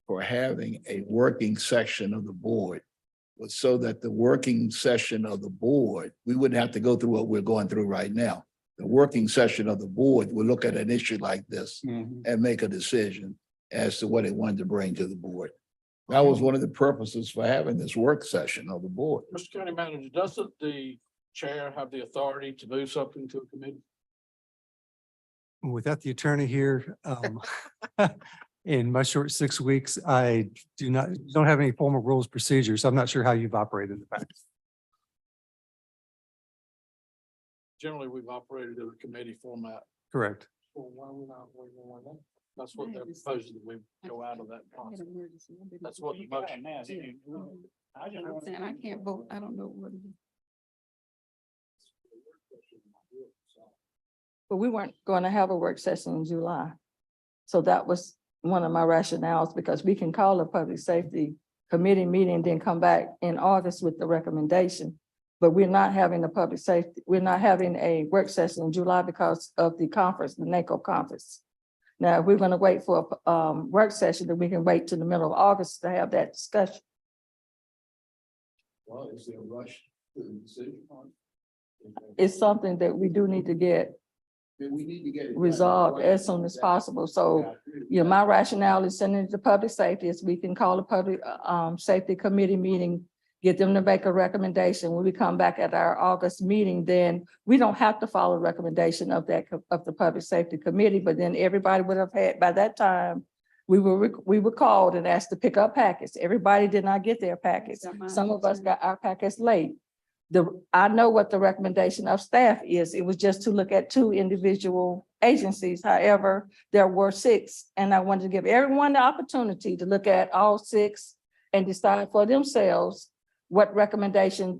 for having a working session of the board was so that the working session of the board, we wouldn't have to go through what we're going through right now. The working session of the board will look at an issue like this and make a decision as to what it wanted to bring to the board. That was one of the purposes for having this work session of the board. Mr. County Manager, doesn't the chair have the authority to move something to a committee? Without the attorney here, in my short 6 weeks, I don't have any formal rules, procedures. I'm not sure how you've operated in the past. Generally, we've operated in a committee format. Correct. Well, why are we not waiting on that? That's what they're proposing, that we go out of that process. That's what the motion. Now, didn't you? I just I'm want- saying I can't vote. I don't know what it is. But we weren't going to have a work session in July. So that was one of my rationales, because we can call a Public Safety Committee meeting, then come back in August with the recommendation. But we're not having a public safety, we're not having a work session in July because of the conference, the NACO conference. Now, if we're going to wait for a work session, then we can wait till the middle of August to have that discussion. Well, is there a rush to the decision on? It's something that we do need to get We need to get it. resolved as soon as possible. So, you know, my rationale is sending it to public safety is we can call a public safety committee meeting, get them to make a recommendation. When we come back at our August meeting, then we don't have to follow recommendation of that, of the public safety committee, but then everybody would have had, by that time, we were called and asked to pick up packets. Everybody did not get their packets. Some of us got our packets late. I know what the recommendation of staff is. It was just to look at 2 individual agencies. However, there were 6, and I wanted to give everyone the opportunity to look at all 6 and decide for themselves what recommendation,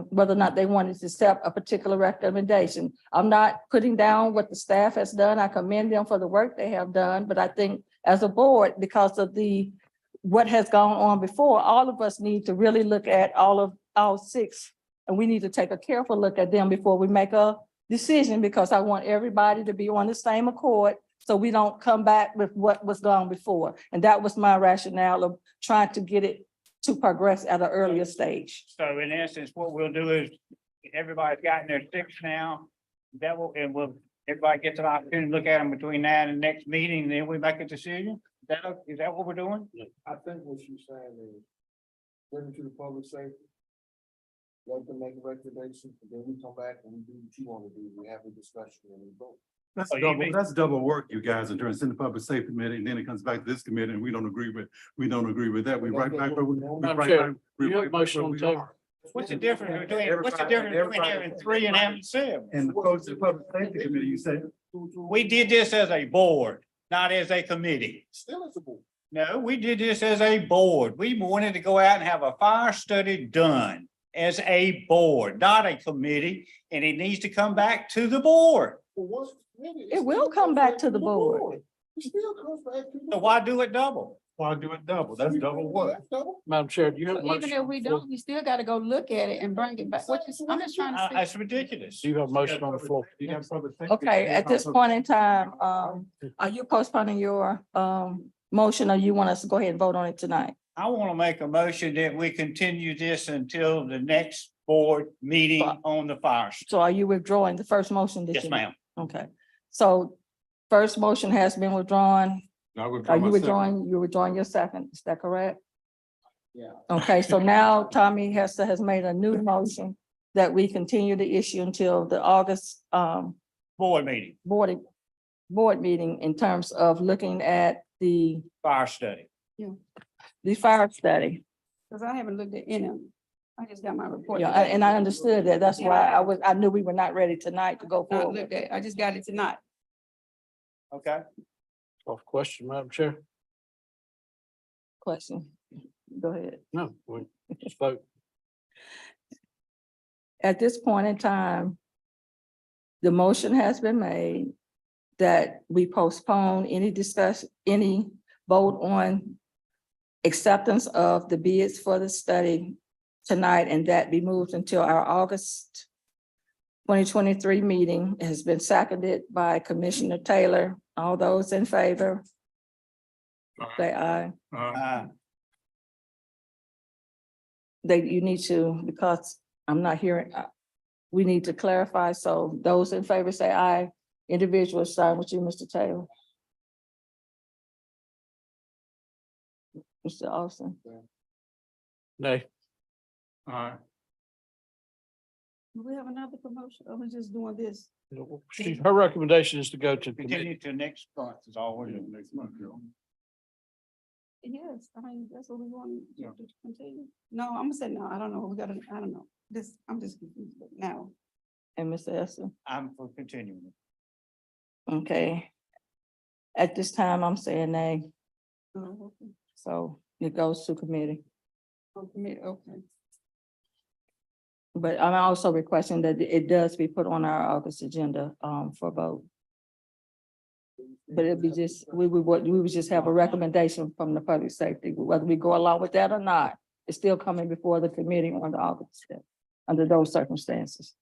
whether or not they wanted to accept a particular recommendation. I'm not putting down what the staff has done. I commend them for the work they have done, but I think as a board, because of what has gone on before, all of us need to really look at all 6. And we need to take a careful look at them before we make a decision, because I want everybody to be on the same accord so we don't come back with what was gone before. And that was my rationale of trying to get it to progress at an earlier stage. So in essence, what we'll do is, everybody's gotten their 6 now. Everybody gets an opportunity to look at them between now and the next meeting, then we make a decision? Is that what we're doing? I think what you're saying is, bring it to the public safety. Let them make a recommendation, and then we come back and we do what you want to do. We have a discussion and we vote. That's double work, you guys, in terms of the public safety committee, and then it comes back to this committee, and we don't agree with that. We right back. Madam Chair, you have a motion on the table. What's the difference between having 3 and having 7? And the public safety committee, you say? We did this as a board, not as a committee. Still as a board. No, we did this as a board. We wanted to go out and have a fire study done. as a board, not a committee, and it needs to come back to the board. It will come back to the board. So why do it double? Why do it double? That's double what? Madam Chair, do you have a Even motion? if we don't, you still gotta go look at it and bring it back. I'm just trying to see. That's ridiculous. Do you have a motion on the floor? Okay, at this point in time, are you postponing your, motion or you want us to go ahead and vote on it tonight? I want to make a motion that we continue this until the next board meeting on the fire. So are you withdrawing the first motion? that Yes, you- ma'am. Okay, so first motion has been withdrawn. Are you withdrawing, you're withdrawing your second, is that correct? Yeah. Okay, so now Tommy Hester has made a new motion that we continue the issue until the August, Board meeting, board meeting in terms of looking at the fire study. fire study. Cause I haven't looked at any of them. I just got my report. Yeah, and I understood that. That's why I knew we were not ready tonight to go Not forward. looked at. I just got it tonight. Okay. Off question, Madam Chair? Question. Go ahead. No, we just vote. At this point in time, the motion has been made that we postpone any vote on acceptance of the bids for the study tonight, and that be moved until our August 2023 meeting. It has been seconded by Commissioner Taylor. All those in favor? Say aye. You need to, because I'm not hearing, we need to clarify. So those in favor say aye. Individuals, starting with you, Mr. Taylor. Mr. Austin. Nay. All right. Do we have another promotion? Or we just doing this? Her recommendation is to go to committee. Continue to next month is all we're doing. Next month. Yes, I mean, that's what we want to continue. No, I'm gonna say no. I don't know. We gotta, I don't know. I'm just confused now. And Mr. Esther. I'm for continuing. Okay. At this time, I'm saying nay. Oh, okay. So it goes to committee. Oh, committee, okay. But I'm also requesting that it does be put on our August agenda for vote. But it'd be just, we would just have a recommendation from the public safety, whether we go along with that or not. It's still coming before the committee on the August, under those circumstances.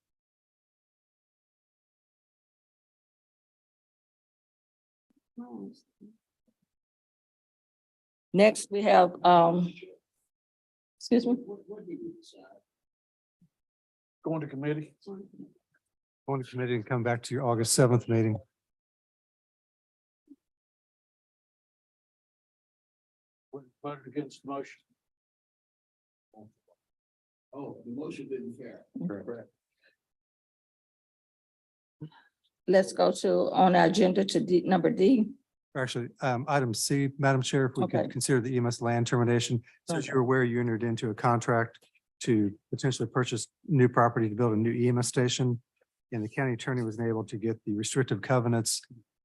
Next, we have, excuse me? Going to committee. Going to committee and come back to your August 7th meeting. Voted against the motion. Oh, the motion didn't carry. Correct. Let's go to, on our agenda to D, number D. Actually, item C, Madam Chair, if we Okay. could consider the EMS land termination. So as you're aware, you entered into a contract to potentially purchase new property to build a new EMS station. And the county attorney was able to get the restrictive covenants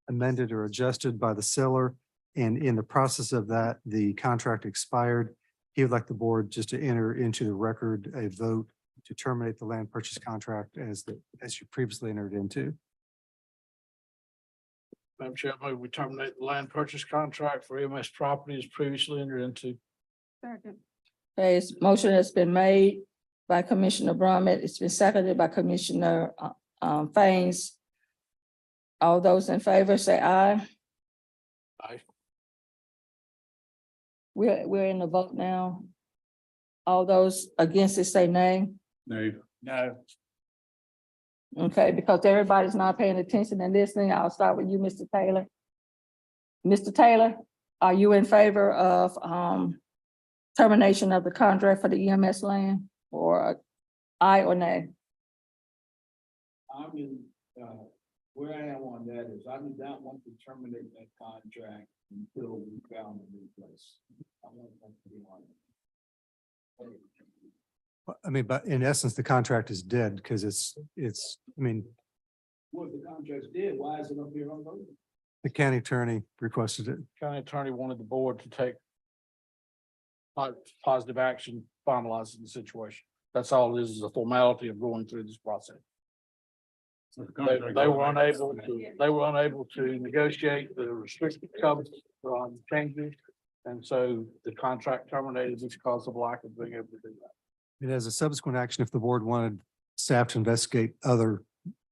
amended or adjusted by the seller. And in the process of that, the contract expired. He would like the board just to enter into the record a vote to terminate the land purchase contract as you previously entered into. Madam Chair, I move we terminate the land purchase contract for EMS properties previously entered into. Second. Okay, motion has been made by Commissioner Brummett. It's been seconded by Commissioner Faines. All those in favor say aye. Aye. We're in the vote now. All those against it say nay. No. No. Okay, because everybody's not paying attention and listening, I'll start with you, Mr. Taylor. Mr. Taylor, are you in favor of termination of the contract for the EMS land, or aye or nay? I'm in, where I am on that is I do not want to terminate that contract until we found a new place. I want that to be on it. I mean, but in essence, the contract is dead because I mean, Well, if the contract's dead, why is it up here unloaded? the county attorney requested it. County attorney wanted the board to take positive action, finalizing the situation. That's all it is a formality of going through this process. They were unable to negotiate the restricted covenant changes. And so the contract terminated because of lack of being able to do that. And as a subsequent action, if the board wanted staff to investigate other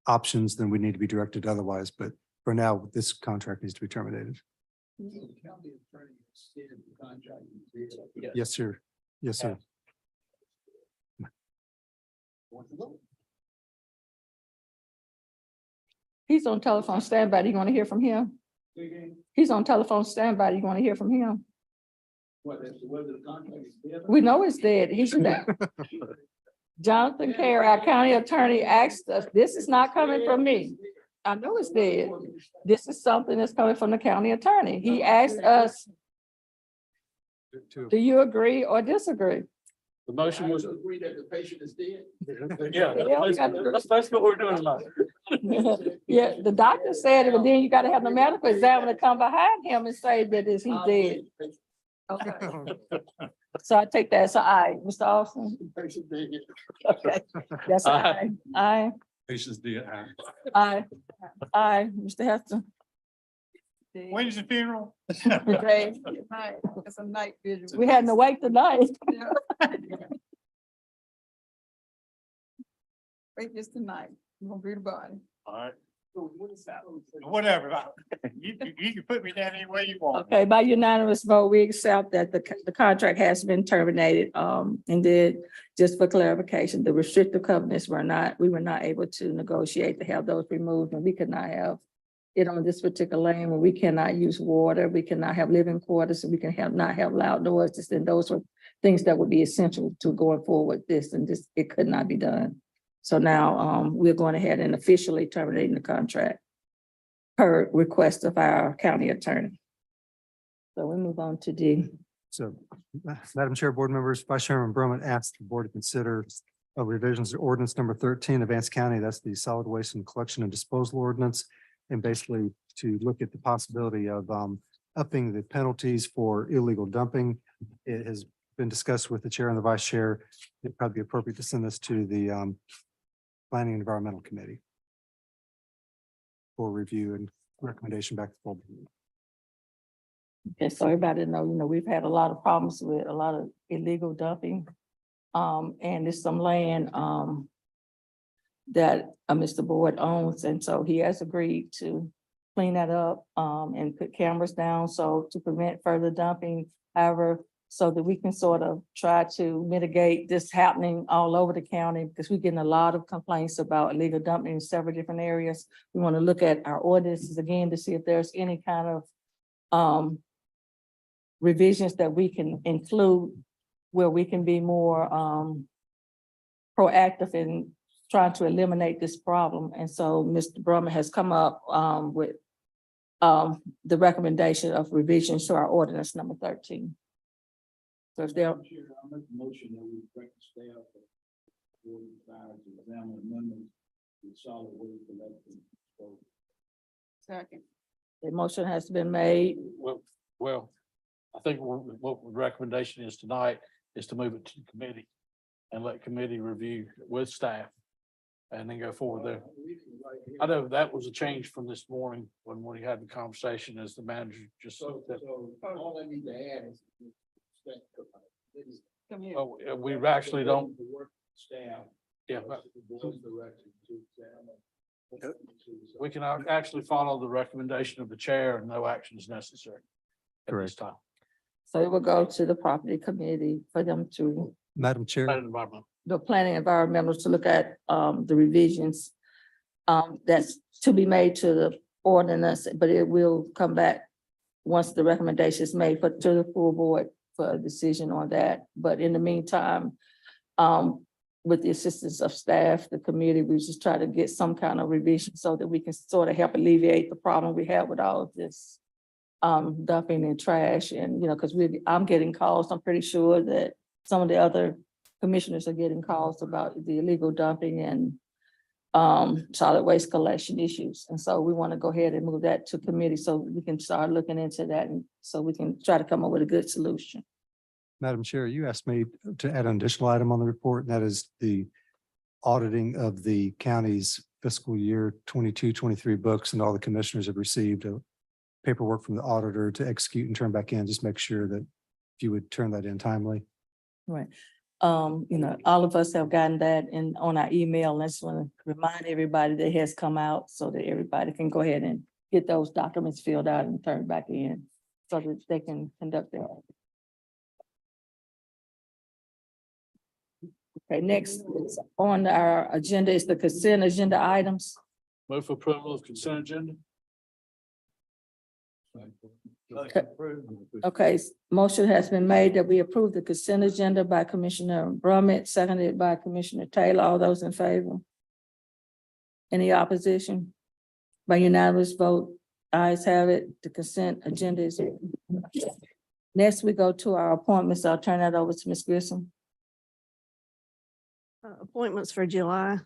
options, then we need to be directed otherwise. But for now, this contract needs to be terminated. Yes, sir. Yes, sir. He's on telephone standby. Do you want to hear from him? He's on telephone standby. Do you want to hear from him? We know it's dead. He should. Jonathan Carey, our county attorney, asked us, this is not coming from me. I know it's dead. This is something that's coming from the county attorney. He asked us, do you agree or disagree? The motion was. Agree that the patient is dead? Yeah, that's basically what we're doing tonight. Yeah, the doctor said it, but then you gotta have the medical examiner come behind him and say that is he dead. Okay. So I take that as an aye, Mr. Austin. Okay, that's an aye. Aye, Patients dead. aye, aye, Mr. Hester. When's the funeral? Okay. It's a night vision. We had to wait tonight. Wait just tonight. We're gonna be the body. All right. Whatever. You can put me down any way you want. Okay, by unanimous vote, we accept that the contract has been terminated. And then just for clarification, the restrictive covenants we were not able to negotiate to have those removed, and we could not have it on this particular lane where we cannot use water, we cannot have living quarters, and we can not have loud noises. And those were things that would be essential to going forward with this, and just, it could not be done. So now, we're going ahead and officially terminating the contract per request of our county attorney. So we move on to D. So, Madam Chair, board members, Vice Chairman Brummett asked the board to consider revisions to ordinance number 13 of Vance County. That's the solid waste and collection and disposal ordinance. And basically to look at the possibility of upping the penalties for illegal dumping. It has been discussed with the chair and the vice chair. It'd probably be appropriate to send this to the Planning and Environmental Committee for review and recommendation back to full board. Okay, so everybody know, we've had a lot of problems with a lot of illegal dumping. And there's some land that Mr. Boyd owns, and so he has agreed to clean that up and put cameras down, so to prevent further dumping. However, so that we can sort of try to mitigate this happening all over the county, because we're getting a lot of complaints about illegal dumping in several different areas. We want to look at our ordinances again to see if there's any kind of revisions that we can include where we can be more proactive in trying to eliminate this problem. And so Mr. Brummett has come up with the recommendation of revisions to our ordinance number 13. So if there, I'll make a motion that we direct the staff to examine amendments to solid waste collection. Second. the motion has been made. Well, I think what the recommendation is tonight is to move it to the committee and let committee review with staff and then go forward there. I know that was a change from this morning when we had the conversation as the manager just. So all I need to add is. Come here. Oh, we actually don't. Staff. Yeah, but The board's direction to examine. we can actually follow the recommendation of the chair and no action is necessary at this time. So it will go to the property committee for them to, Madam Chair. the planning environmental to look at the revisions that's to be made to the ordinance, but it will come back once the recommendation is made to the full board for a decision on that. But in the meantime, with the assistance of staff, the committee, we just try to get some kind of revision so that we can sort of help alleviate the problem we have with all of this dumping and trash. And, because I'm getting calls, I'm pretty sure that some of the other commissioners are getting calls about the illegal dumping and solid waste collection issues. And so we want to go ahead and move that to committee so we can start looking into that, and so we can try to come up with a good solution. Madam Chair, you asked me to add an additional item on the report, and that is the auditing of the county's fiscal year 22-23 books, and all the commissioners have received paperwork from the auditor to execute and turn back in. Just make sure that if you would turn that in timely. Right. All of us have gotten that in on our email. And I just want to remind everybody that it has come out so that everybody can go ahead and get those documents filled out and turned back in so that they can conduct their audit. Okay, next on our agenda is the consent agenda items. Move for approval of consent agenda. Okay, motion has been made that we approve the consent agenda by Commissioner Brummett, seconded by Commissioner Taylor. All those in favor? Any opposition? By unanimous vote, ayes have it. The consent agenda is. Next, we go to our appointments. I'll turn that over to Ms. Grissom. Appointments for July,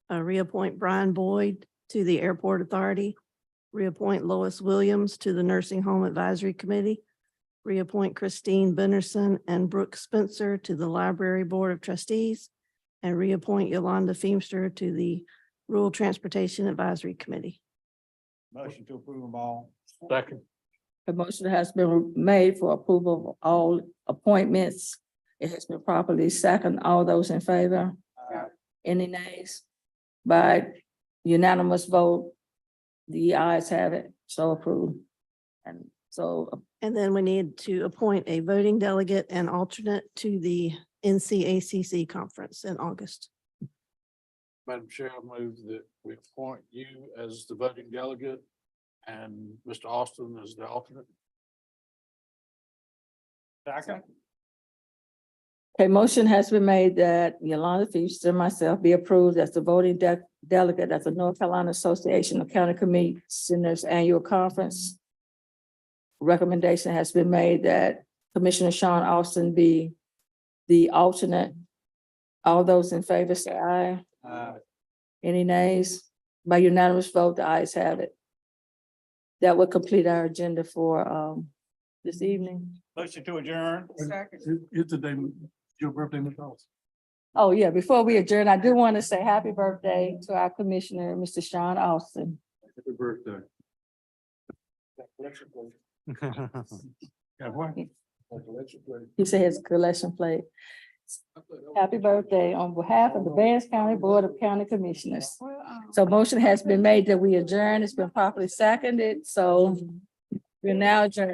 reappoint Brian Boyd to the Airport Authority. Reappoint Lois Williams to the Nursing Home Advisory Committee. Reappoint Christine Benderson and Brooke Spencer to the Library Board of Trustees. And reappoint Yolanda Feemster to the Rural Transportation Advisory Committee. Motion to approve them all. Second. The motion has been made for approval of all appointments. It has been properly second. All those in favor? Any nays? By unanimous vote, the ayes have it, so approved. And so, And then we need to appoint a voting delegate and alternate to the NCACC conference in August. Madam Chair, I move that we appoint you as the voting delegate and Mr. Austin as the alternate. Second. okay, motion has been made that Yolanda Feemster and myself be approved as the voting delegate at the North Carolina Association of County Commissioners Annual Conference. Recommendation has been made that Commissioner Sean Austin be the alternate. All those in favor say aye. Any nays? By unanimous vote, the ayes have it. That would complete our agenda for this evening. Motion to adjourn. It's the day, your birthday, Ms. Austin. Oh, yeah, before we adjourn, I do want to say happy birthday to our commissioner, Mr. Sean Austin. Happy birthday. Yeah, what? He said his collection plate. Happy birthday on behalf of the Vance County Board of County Commissioners. So motion has been made that we adjourn. It's been properly seconded, so we're now adjourned.